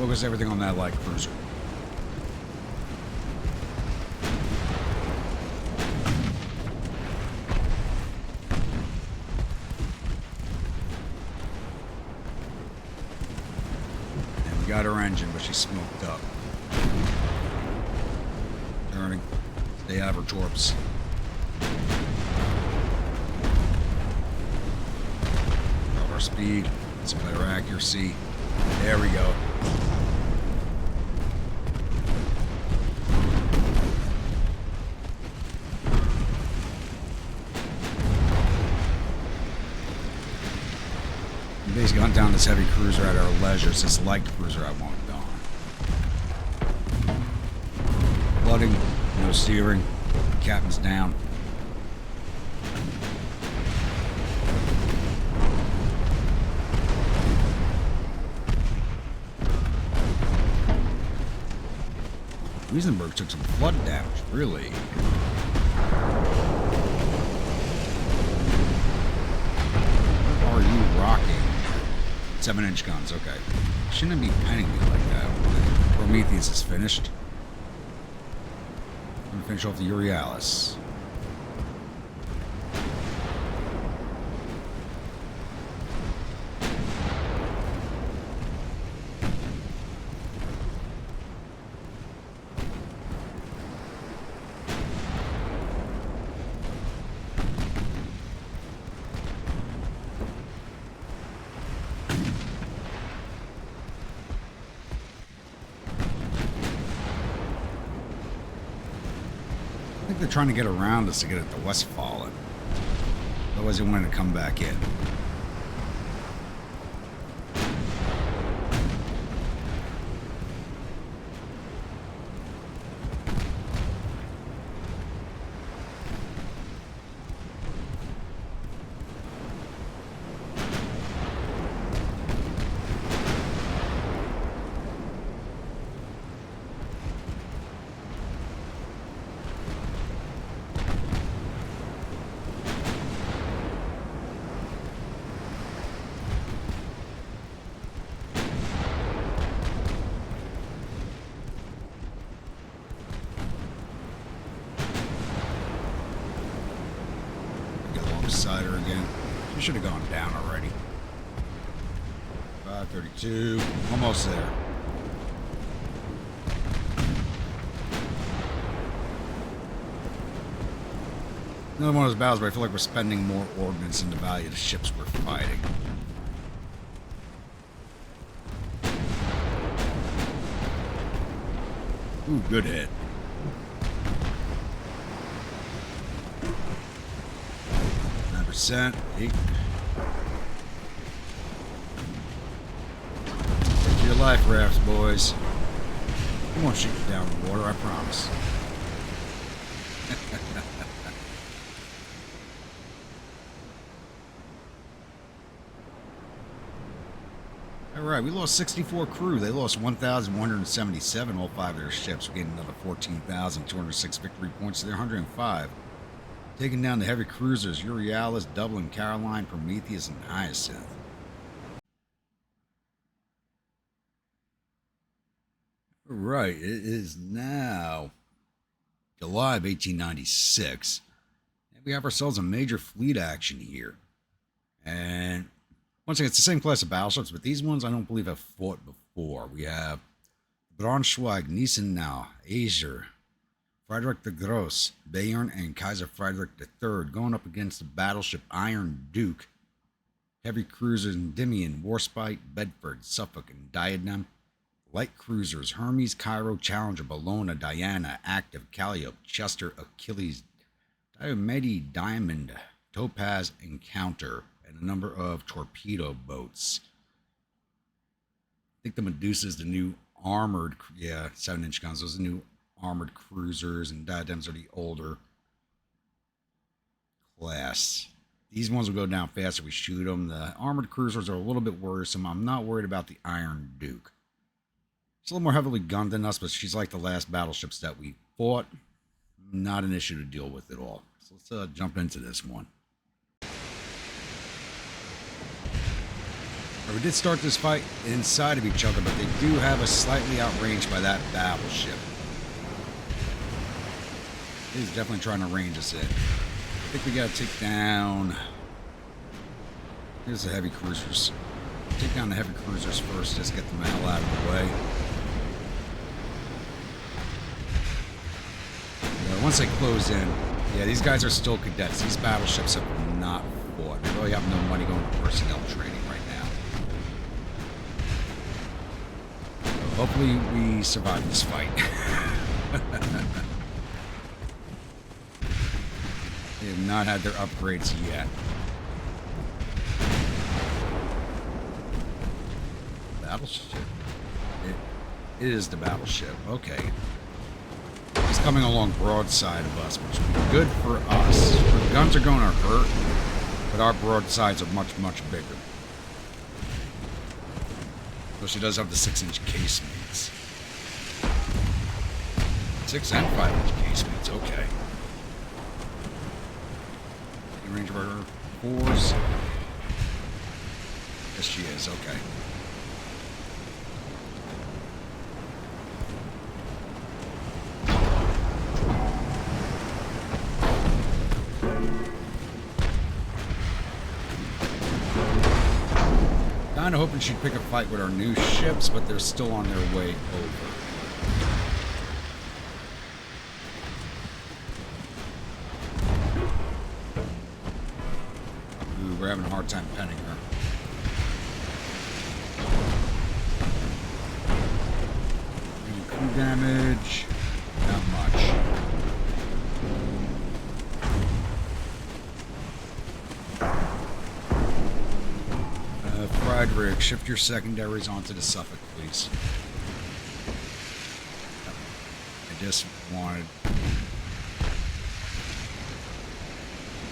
Focus everything on that light cruiser. And we got her engine, but she's smoked up. Turning. Stay out of her torps. Drop our speed. Some better accuracy. There we go. Basically hunt down this heavy cruiser at our leisure. It's this light cruiser I want gone. Flooding, no steering, captain's down. Riesenberg took some flood damage, really. What are you rocking? 7-inch guns, okay. Shouldn't be penning me like that. Prometheus is finished. I'm gonna finish off the Euryalus. I think they're trying to get around us to get at the Westfalen. Otherwise, they wanted to come back in. Beside her again. She should have gone down already. 532. Almost there. Another one of those battles where I feel like we're spending more ordnance than the value of the ships we're fighting. Ooh, good hit. Eight. Take your life rafts, boys. I won't shoot you down in the water, I promise. Alright, we lost 64 crew. They lost 1,177, all 5 of their ships. We gained another 14,206 victory points to their 105. Taking down the heavy cruisers, Euryalus, Dublin, Caroline, Prometheus, and Hyacinth. Alright, it is now July of 1896. And we have ourselves a major fleet action here. And once again, it's the same class of battleships, but these ones I don't believe have fought before. We have Braunschweig, Gneisenau, Azier, Friedrich the Gross, Bayern, and Kaiser Friedrich III going up against the battleship Iron Duke, heavy cruisers Endymion, Warspite, Bedford, Suffolk, and Diadem, light cruisers Hermes, Cairo, Challenger, Bellona, Diana, Active, Calliope, Chester, Achilles, Diomede, Diamond, Topaz, Encounter, and a number of torpedo boats. I think the Medusa is the new armored, 7-inch guns. Those are the new armored cruisers, and Diadems are the older class. These ones will go down fast if we shoot them. The armored cruisers are a little bit worrisome. I'm not worried about the Iron Duke. She's a little more heavily gunned than us, but she's like the last battleships that we fought. Not an issue to deal with at all. So let's jump into this one. We did start this fight inside of each other, but they do have us slightly outranged by that battleship. He's definitely trying to range us in. I think we gotta take down... Here's the heavy cruisers. Take down the heavy cruisers first, just get them hell out of the way. Once they close in, yeah, these guys are still cadets. These battleships have not fought. They really have no money going to personnel training right now. So hopefully we survive this fight. They have not had their upgrades yet. Battleship. It is the battleship. Okay. He's coming along broadside of us, which would be good for us. The guns are going to hurt, but our broadsides are much, much bigger. So she does have the 6-inch casemates. 6 and 5-inch casemates, okay. In range of our 4s. Yes, she is, okay. Kind of hoping she'd pick a fight with our new ships, but they're still on their way over. Ooh, we're having a hard time penning her. Any crew damage? Not much. Frederick, shift your secondaries onto the Suffolk, please. I just wanted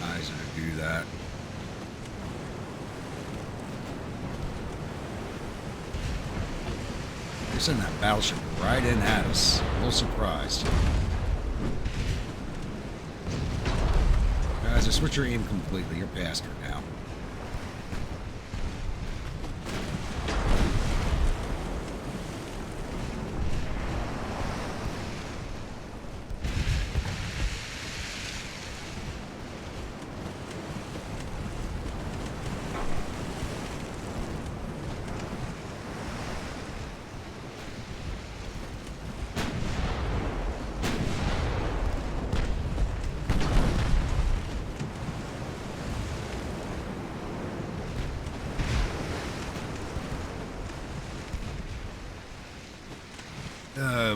Kaiser to do that. They're sending that battleship right in at us. A little surprised. Kaiser, switch your aim completely. You're past her now.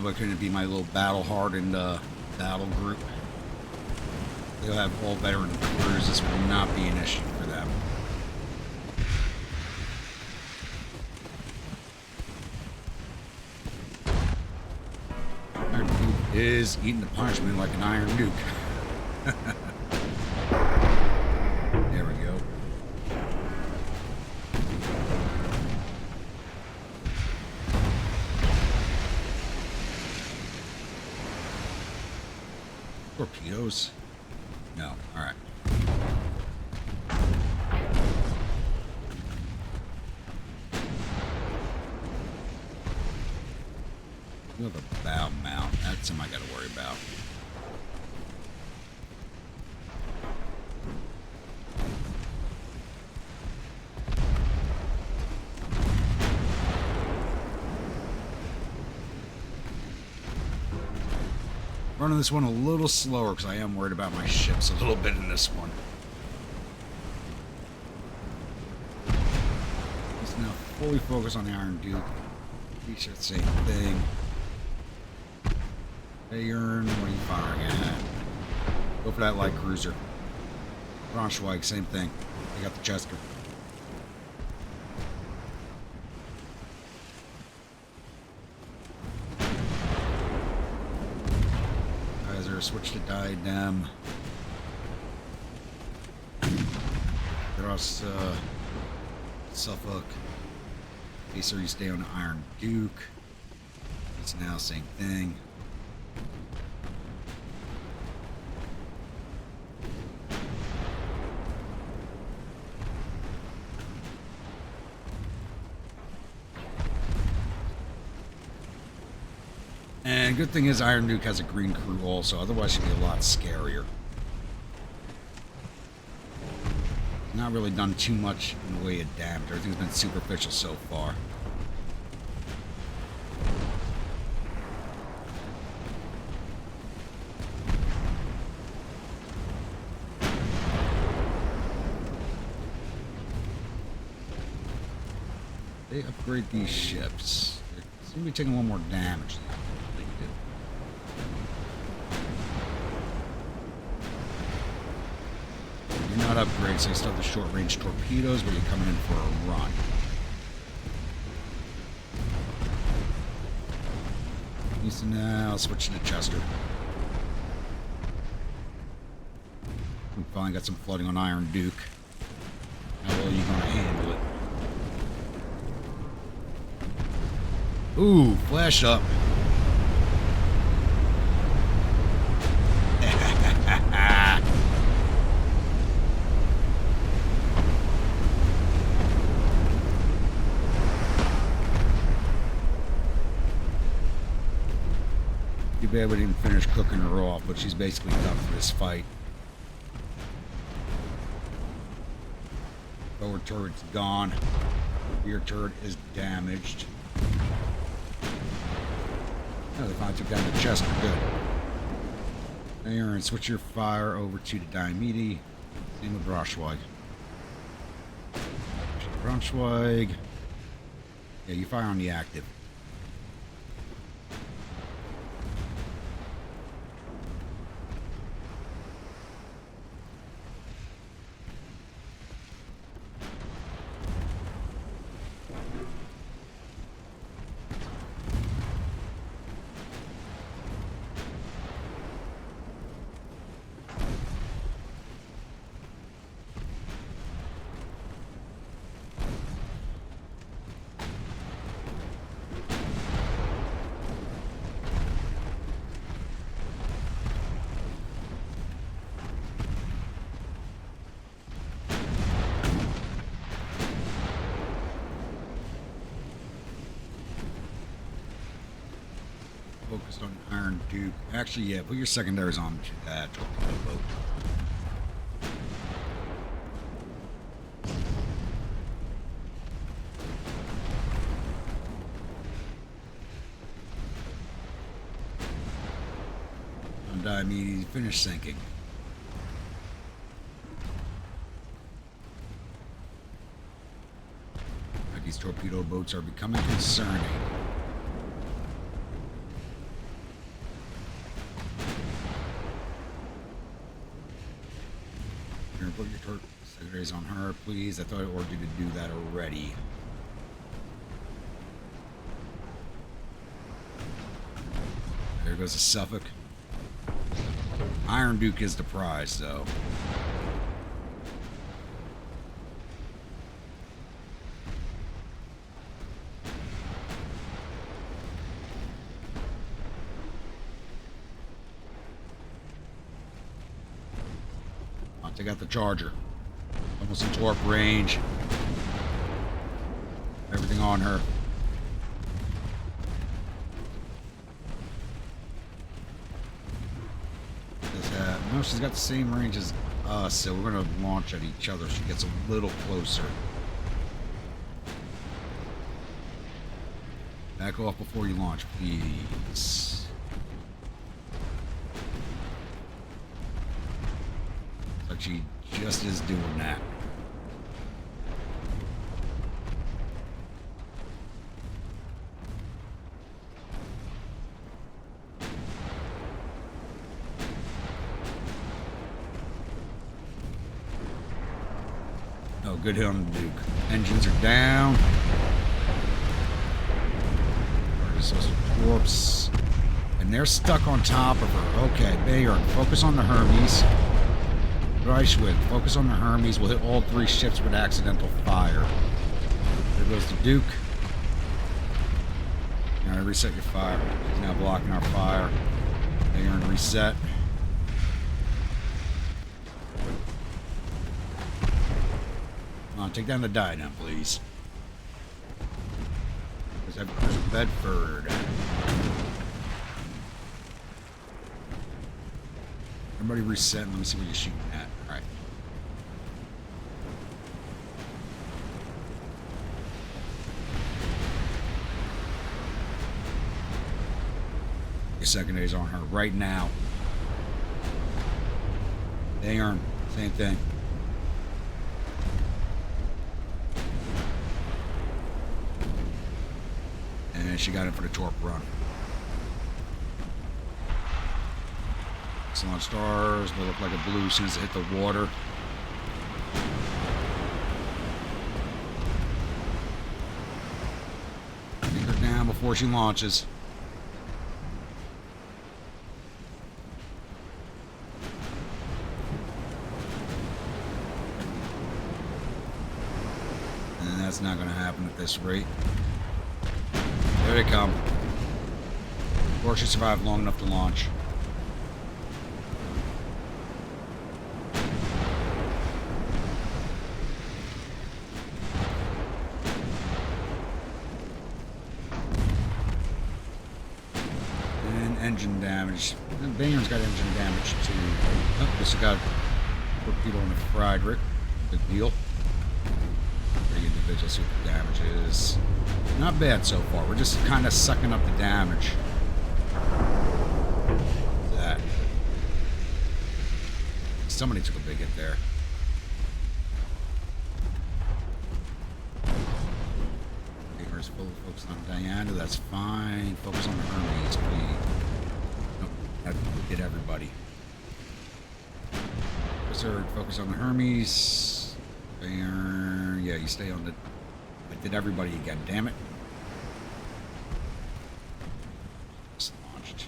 But couldn't it be my little battle-hardened battle group? They'll have all veteran crews. This will not be an issue for them. Iron Duke is eating the punishment like an Iron Duke. There we go. Torpedoes? No. Alright. We have a bow mount. That's something I gotta worry about. Running this one a little slower because I am worried about my ships a little bit in this one. He's now fully focused on the Iron Duke. He should say the same thing. Hey, Ern, what are you firing at? Go for that light cruiser. Braunschweig, same thing. They got the Chester. Switch to diadem. Across Suffolk. Pacer, you stay on the Iron Duke. It's now same thing. And good thing is Iron Duke has a green crew also, otherwise she'd be a lot scarier. Not really done too much in the way of damage. Everything's been superficial so far. They upgrade these ships. They seem to be taking a little more damage than they do. You're not upgraded, so you still have the short-range torpedoes, but you're coming in for a run. Houston, now switch to Chester. We finally got some flooding on Iron Duke. How well are you going to handle it? Ooh, flash up. Too bad we didn't finish cooking her off, but she's basically done for this fight. Forward turret's gone. Rear turret is damaged. Oh, they finally took down the Chester. Good. Aaron, switch your fire over to the Diomede. Same with Braunschweig. Braunschweig. Yeah, you fire on the active. Focused on Iron Duke. Actually, yeah, put your secondaries on that torpedo boat. On Diomede, finish sinking. These torpedo boats are becoming concerning. Put your secondaries on her, please. I thought I ordered you to do that already. There goes the Suffolk. Iron Duke is the prize, though. Take out the Charger. Almost in torp range. Everything on her. No, she's got the same range as us, so we're going to launch at each other. She gets a little closer. Back off before you launch, please. Like she just is doing that. Oh, good hit on the Duke. Engines are down. Corpse. And they're stuck on top of her. Okay, Bayern, focus on the Hermes. Reichwick, focus on the Hermes. We'll hit all three ships with accidental fire. There goes the Duke. Alright, reset your fire. He's now blocking our fire. Bayern, reset. Come on, take down the Diadem, please. There's Bedford. Everybody reset. Let me see what you're shooting at. All right. Your secondaries on her right now. They earn. Same thing. And she got in for the torp run. Excellent stars. They look like a blue as soon as they hit the water. Take her down before she launches. And that's not going to happen at this rate. There they come. Of course, she survived long enough to launch. And engine damage. And Bainham's got engine damage too. Oh, this has got a torpedo on the Friedrich. Good deal. Pretty individual, see what the damage is. Not bad so far. We're just kind of sucking up the damage. That. Somebody took a big hit there. Okay, where's focus on Diana? That's fine. Focus on the Hermes, please. Nope, that hit everybody. Focus on the Hermes. Yeah, you stay on the... I did everybody again, damn it. Just launched.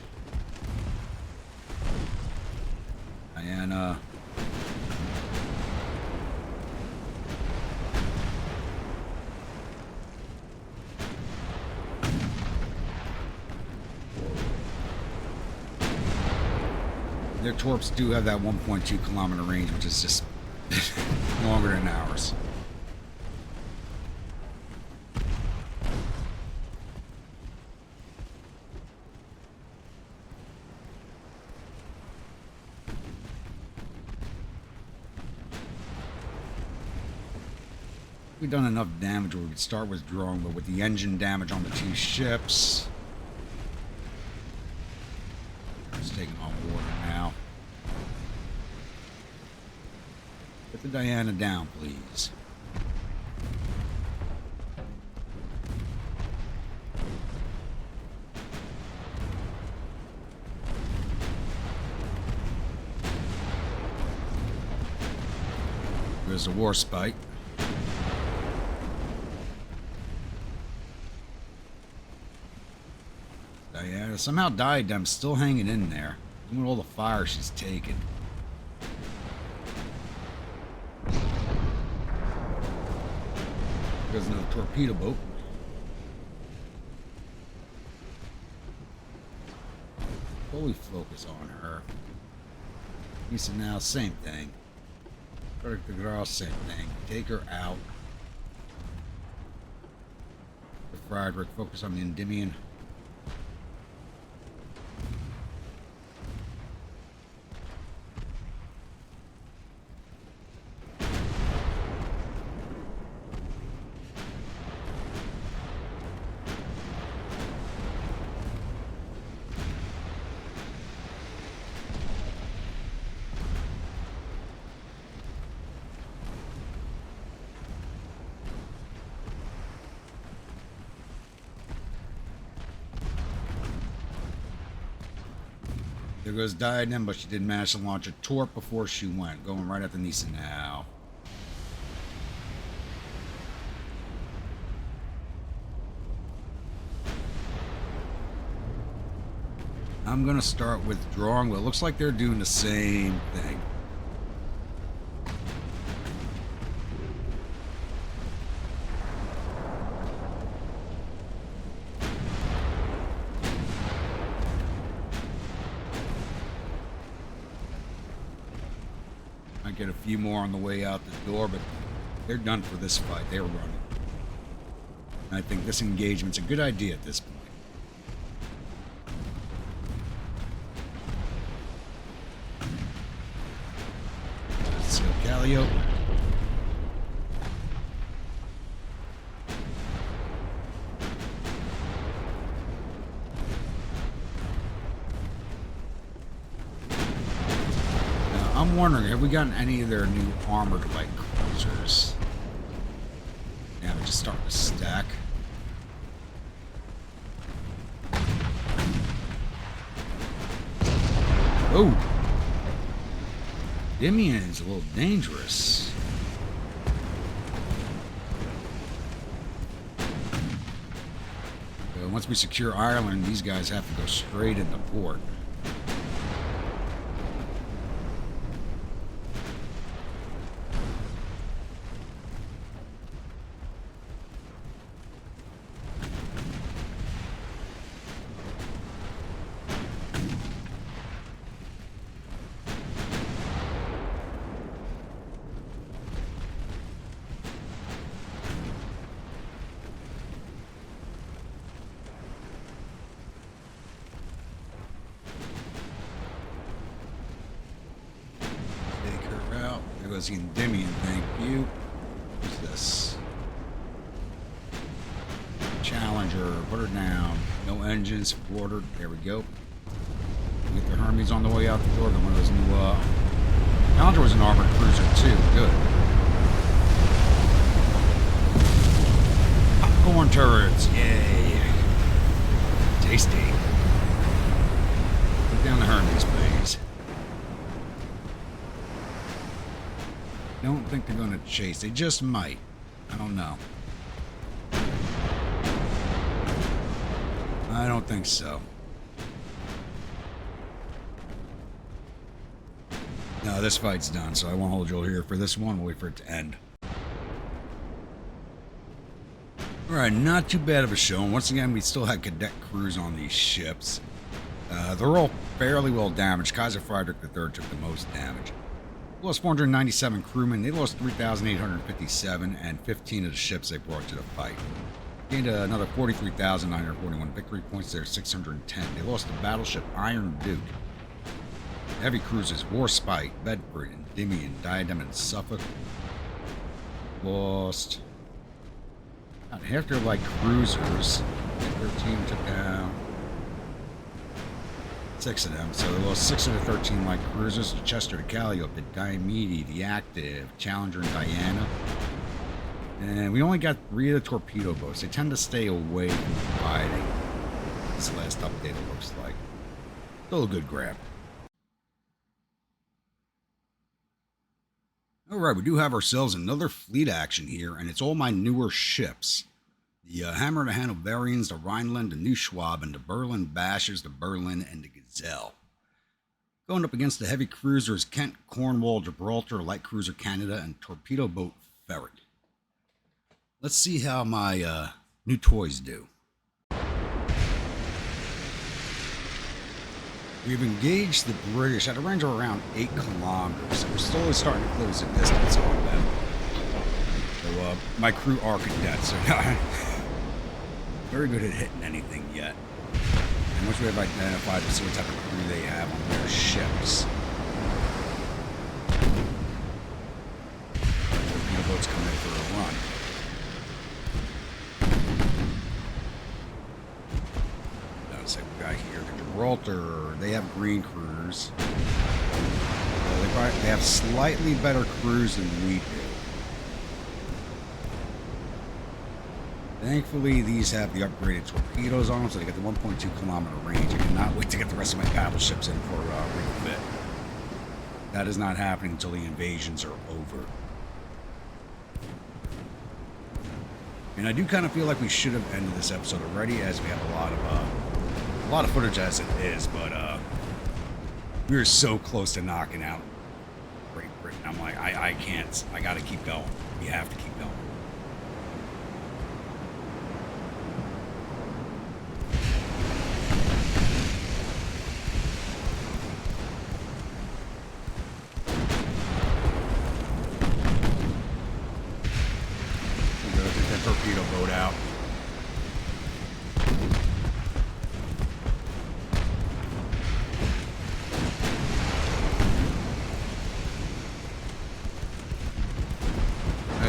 Diana. Their torps do have that 1.2 kilometer range, which is just longer than ours. We've done enough damage where we could start withdrawing, but with the engine damage on the two ships, it's taking on water now. Put the Diana down, please. There's a war spike. Diana somehow died. I'm still hanging in there. Even with all the fire she's taken. There's another torpedo boat. Fully focus on her. Lisa now, same thing. The girl, same thing. Take her out. The Friedrich, focus on the Endymion. There goes Diadem, but she did manage to launch a torp before she went. Going right at the Nisa now. I'm going to start withdrawing. Well, it looks like they're doing the same thing. Get a few more on the way out the door, but they're done for this fight. They're running. And I think this engagement's a good idea at this point. Calliope. Now, I'm wondering, have we gotten any of their new armored light cruisers? Yeah, they're just starting to stack. Oh! Dimian's a little dangerous. Once we secure Ireland, these guys have to go straight into port. The Endymion, thank you. What's this? Challenger, put her down. No engines, water. There we go. Get the Hermes on the way out the door. One of those new. Challenger was an armored cruiser too. Good. Popcorn turrets, yay! Tasty. Put down the Hermes, please. Don't think they're going to chase. They just might. I don't know. I don't think so. No, this fight's done, so I won't hold you here for this one. We'll wait for it to end. Alright, not too bad of a show. Once again, we still had cadet crews on these ships. They're all fairly well damaged. Kaiser Friedrich III took the most damage. Lost 497 crewmen. They lost 3,857, and 15 of the ships they brought to the fight. Gained another 43,941 victory points. There, 610. They lost the battleship Iron Duke. Heavy cruisers Warspite, Bedford, Endymion, Diadem, and Suffolk. Lost about half their light cruisers. 13 took down 6 of them, so they lost 6 of the 13 light cruisers: the Chester, the Calliope, the Diomede, the Active, Challenger, and Diana. And we only got 3 of the torpedo boats. They tend to stay away from fighting. This is the last update, it looks like. Still a good grab. Alright, we do have ourselves another fleet action here, and it's all my newer ships. The Hammer, the Hanoverians, the Rhineland, the New Schwab, and the Berlin Bashers, the Berlin, and the Gazelle. Going up against the heavy cruisers Kent, Cornwall, Gibraltar, light cruiser Canada, and torpedo boat Ferret. Let's see how my new toys do. We've engaged the British at a range of around 8 kilometers, so we're slowly starting to close the distance on them. So my crew are cadets, so not very good at hitting anything yet. And once we have identified, we'll see what type of crew they have on their ships. Torpedo boats come in for a run. Let's see what we got here. The Gibraltar, they have green crews. They have slightly better crews than we do. Thankfully, these have the upgraded torpedoes on them, so they get the 1.2 kilometer range. I cannot wait to get the rest of my battleships in for refit. That is not happening until the invasions are over. And I do kind of feel like we should have ended this episode already, as we have a lot of footage as it is, but we were so close to knocking out Great Britain. I'm like, I can't. I got to keep going. We have to keep going. Torpedo boat out.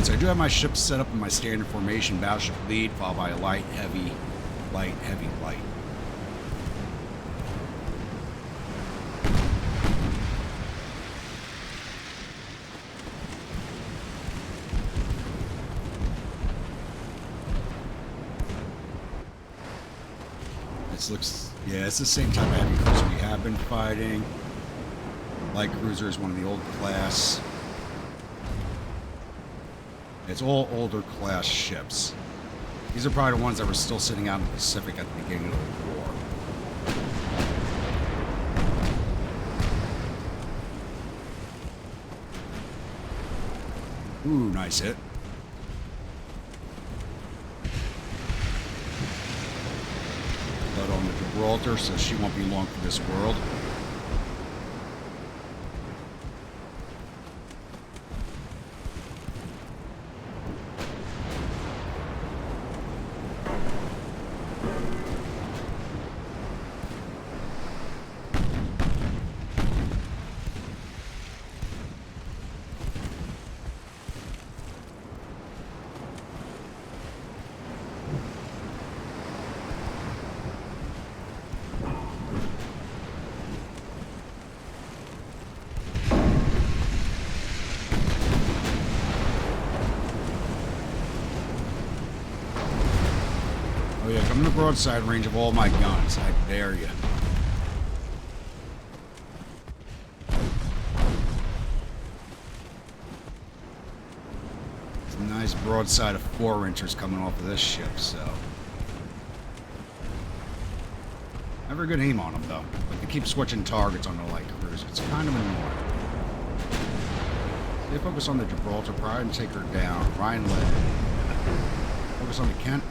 Alright, so I do have my ships set up in my standard formation, battleship lead, followed by light, heavy, light, heavy, light. This looks, yeah, it's the same type of heavy cruiser we have been fighting. Light cruiser is one of the old class. It's all older class ships. These are probably the ones that were still sitting out in the Pacific at the beginning of the war. Ooh, nice hit. But on the Gibraltar, so she won't be long for this world. Oh yeah, come in the broadside range of all my guns. I dare you. It's a nice broadside of 4-inchers coming off of this ship, so. Never a good aim on them, though. But they keep switching targets on the light cruise. It's kind of annoying. They focus on the Gibraltar, probably and take her down. Ryan led. Focus on the Kent.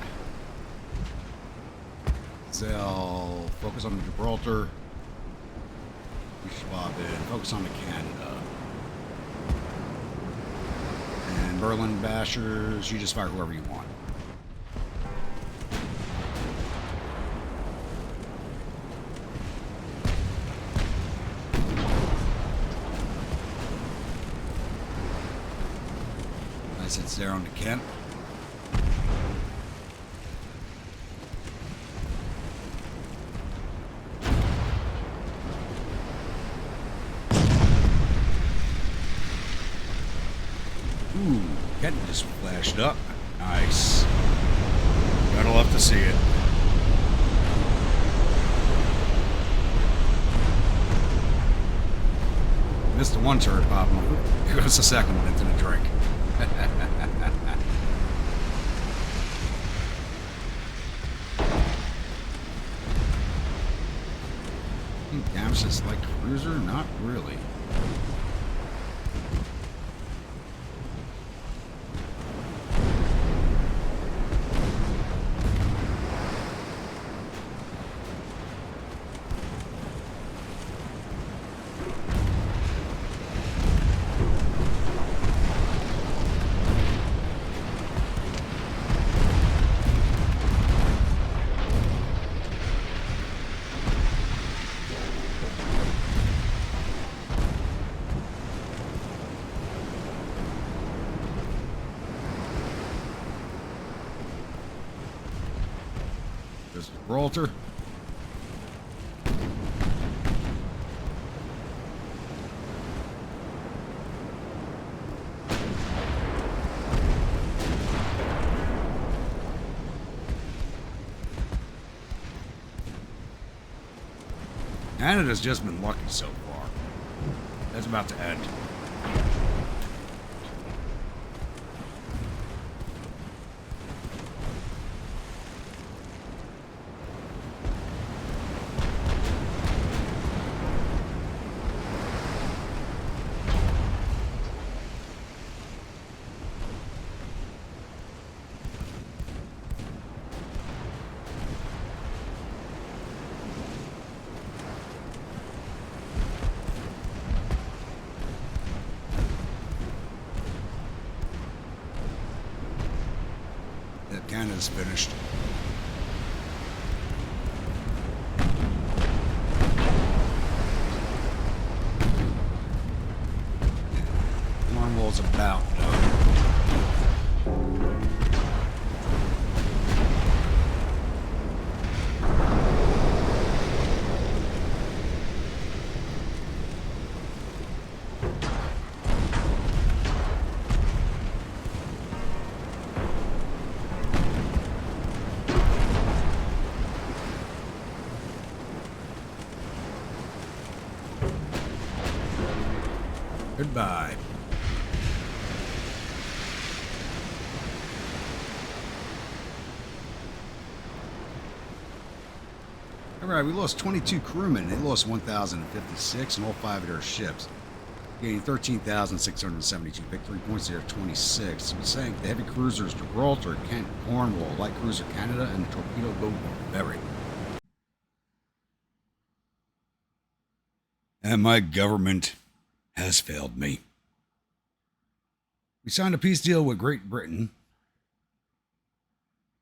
They'll focus on the Gibraltar. Schwab in. Focus on the Canada. And Berlin Bashers, you just fire whoever you want. Nice hits there on the Kent. Ooh, Kent just flashed up. Nice. Gotta love to see it. Missed the one turret popping up. Here goes the second one into the drink. Damage this light cruiser? Not really. Gibraltar. Canada's just been lucky so far. That's about to end. Canada's finished. Cornwall's about done. Goodbye. Alright, we lost 22 crewmen. They lost 1,056 and all 5 of their ships. Gained 13,672 victory points. They are 26. We sank the heavy cruisers Gibraltar, Kent, Cornwall, light cruiser Canada, and the torpedo boat Berry. And my government has failed me. We signed a peace deal with Great Britain.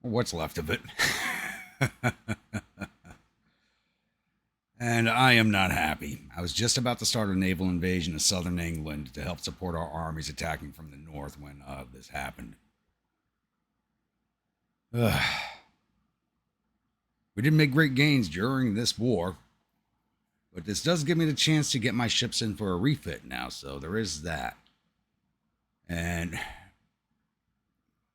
Or what's left of it. And I am not happy. I was just about to start a naval invasion of southern England to help support our armies attacking from the north when this happened. Ugh. We didn't make great gains during this war, but this does give me the chance to get my ships in for a refit now, so there is that. And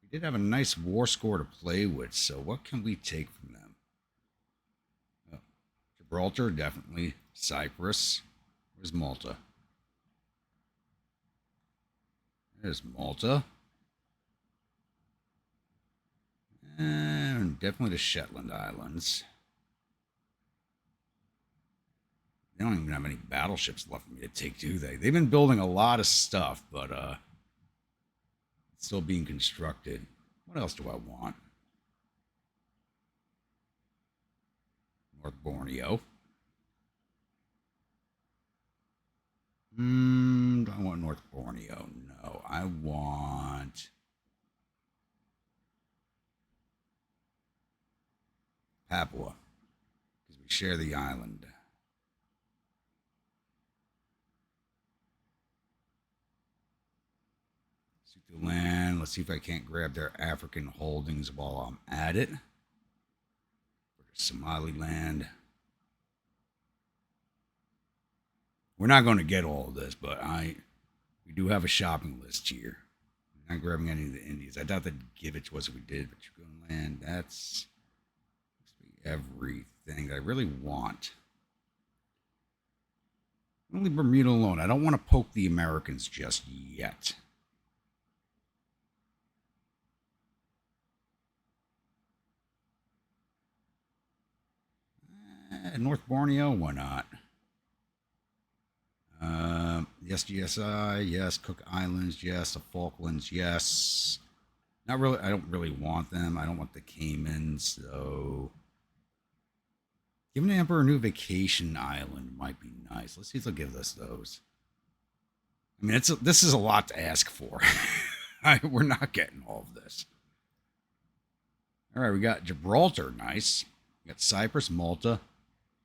we did have a nice war score to play with, so what can we take from them? Gibraltar, definitely. Cyprus. Where's Malta? There's Malta. And definitely the Shetland Islands. They don't even have any battleships left for me to take, do they? They've been building a lot of stuff, but it's still being constructed. What else do I want? North Borneo. Do I want North Borneo? No, I want Papua, because we share the island. Land. Let's see if I can't grab their African holdings while I'm at it. Somaliland. We're not going to get all of this, but we do have a shopping list here. I'm not grabbing any of the Indies. I doubt they'd give it to us if we did, but Land, that's everything that I really want. Only Bermuda alone. I don't want to poke the Americans just yet. North Borneo, why not? Yes, GSI, yes. Cook Islands, yes. The Falklands, yes. Not really. I don't really want them. I don't want the Caymans, so giving the Emperor a new vacation island might be nice. Let's see if they'll give us those. I mean, this is a lot to ask for. We're not getting all of this. All right, we got Gibraltar, nice. We got Cyprus, Malta,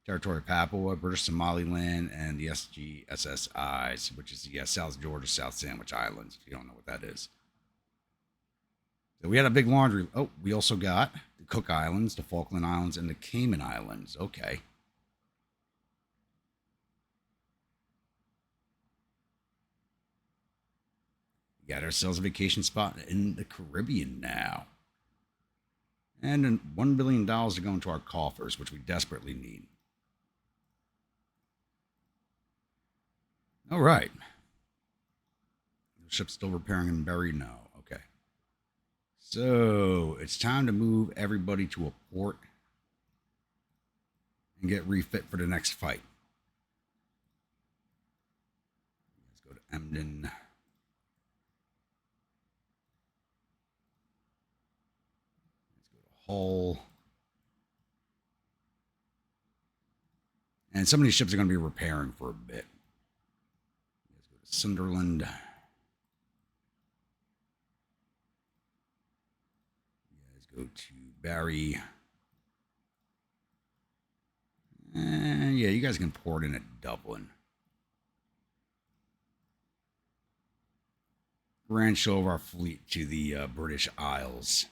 Territory of Papua, British Somaliland, and the SGSSIs, which is the South Georgia, South Sandwich Islands, if you don't know what that is. So we had a big laundry. Oh, we also got the Cook Islands, the Falkland Islands, and the Cayman Islands. Okay. We got ourselves a vacation spot in the Caribbean now. And $1 billion to go into our coffers, which we desperately need. All right. The ship's still repairing and buried now. Okay. So it's time to move everybody to a port and get refit for the next fight. Let's go to Emden. Let's go to Hull. And some of these ships are going to be repairing for a bit. Let's go to Sunderland. Let's go to Barry. And yeah, you guys can port in at Dublin. branch over our fleet to the British Isles.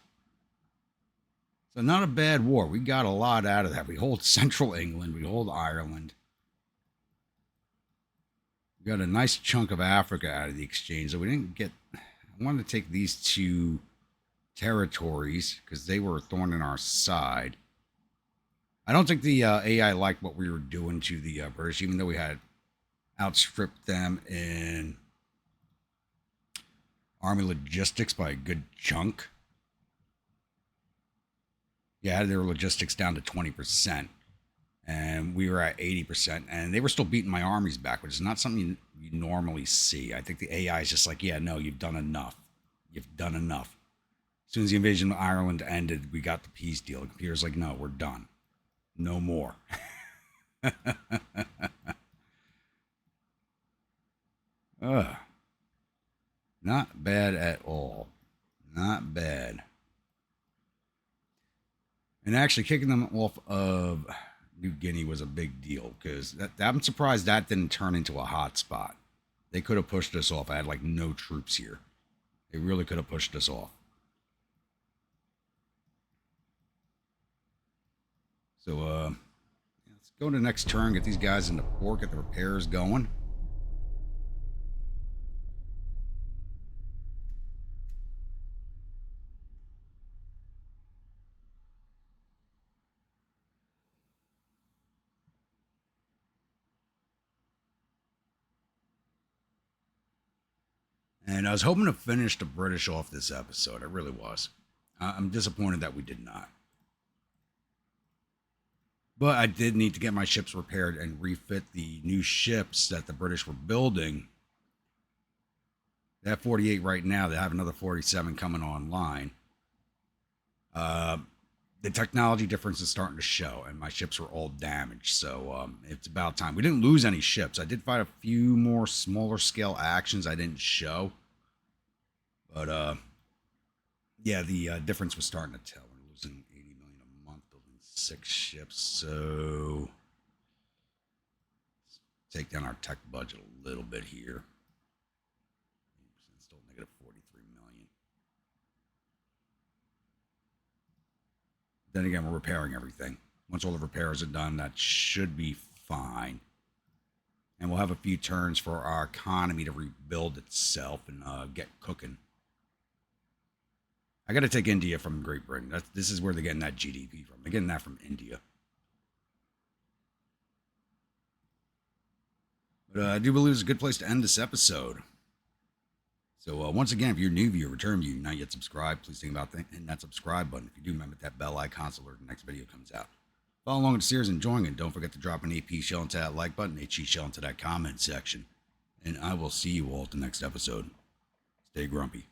So not a bad war. We got a lot out of that. We hold Central England. We hold Ireland. We got a nice chunk of Africa out of the exchange. So we didn't get... I wanted to take these two territories because they were a thorn in our side. I don't think the AI liked what we were doing to the British, even though we had outstripped them in army logistics by a good chunk. Yeah, their logistics down to 20%, and we were at 80%, and they were still beating my armies back, which is not something you normally see. I think the AI is just like, yeah, no, you've done enough. You've done enough. As soon as the invasion of Ireland ended, we got the peace deal. The computer's like, no, we're done. No more. Not bad at all. Not bad. And actually kicking them off of New Guinea was a big deal because I'm surprised that didn't turn into a hot spot. They could have pushed us off. I had like no troops here. They really could have pushed us off. So, let's go to the next turn, get these guys into port, get the repairs going. And I was hoping to finish the British off this episode. I really was. I'm disappointed that we did not. But I did need to get my ships repaired and refit the new ships that the British were building. They have 48 right now. They have another 47 coming online. The technology difference is starting to show, and my ships were all damaged. So it's about time. We didn't lose any ships. I did fight a few more smaller scale actions I didn't show. But yeah, the difference was starting to tell. We're losing 80 million a month, building 6 ships. So let's take down our tech budget a little bit here. 80%, still negative 43 million. Then again, we're repairing everything. Once all the repairs are done, that should be fine. And we'll have a few turns for our economy to rebuild itself and get cooking. I got to take India from Great Britain. This is where they're getting that GDP from. They're getting that from India. But I do believe it's a good place to end this episode. So once again, if you're a new viewer, return viewer, not yet subscribed, please think about hitting that subscribe button. If you do, remember that bell icon so the next video comes out. Follow along with the series, enjoying it. Don't forget to drop an AP shell into that like button, HE shell into that comment section. And I will see you all at the next episode. Stay grumpy.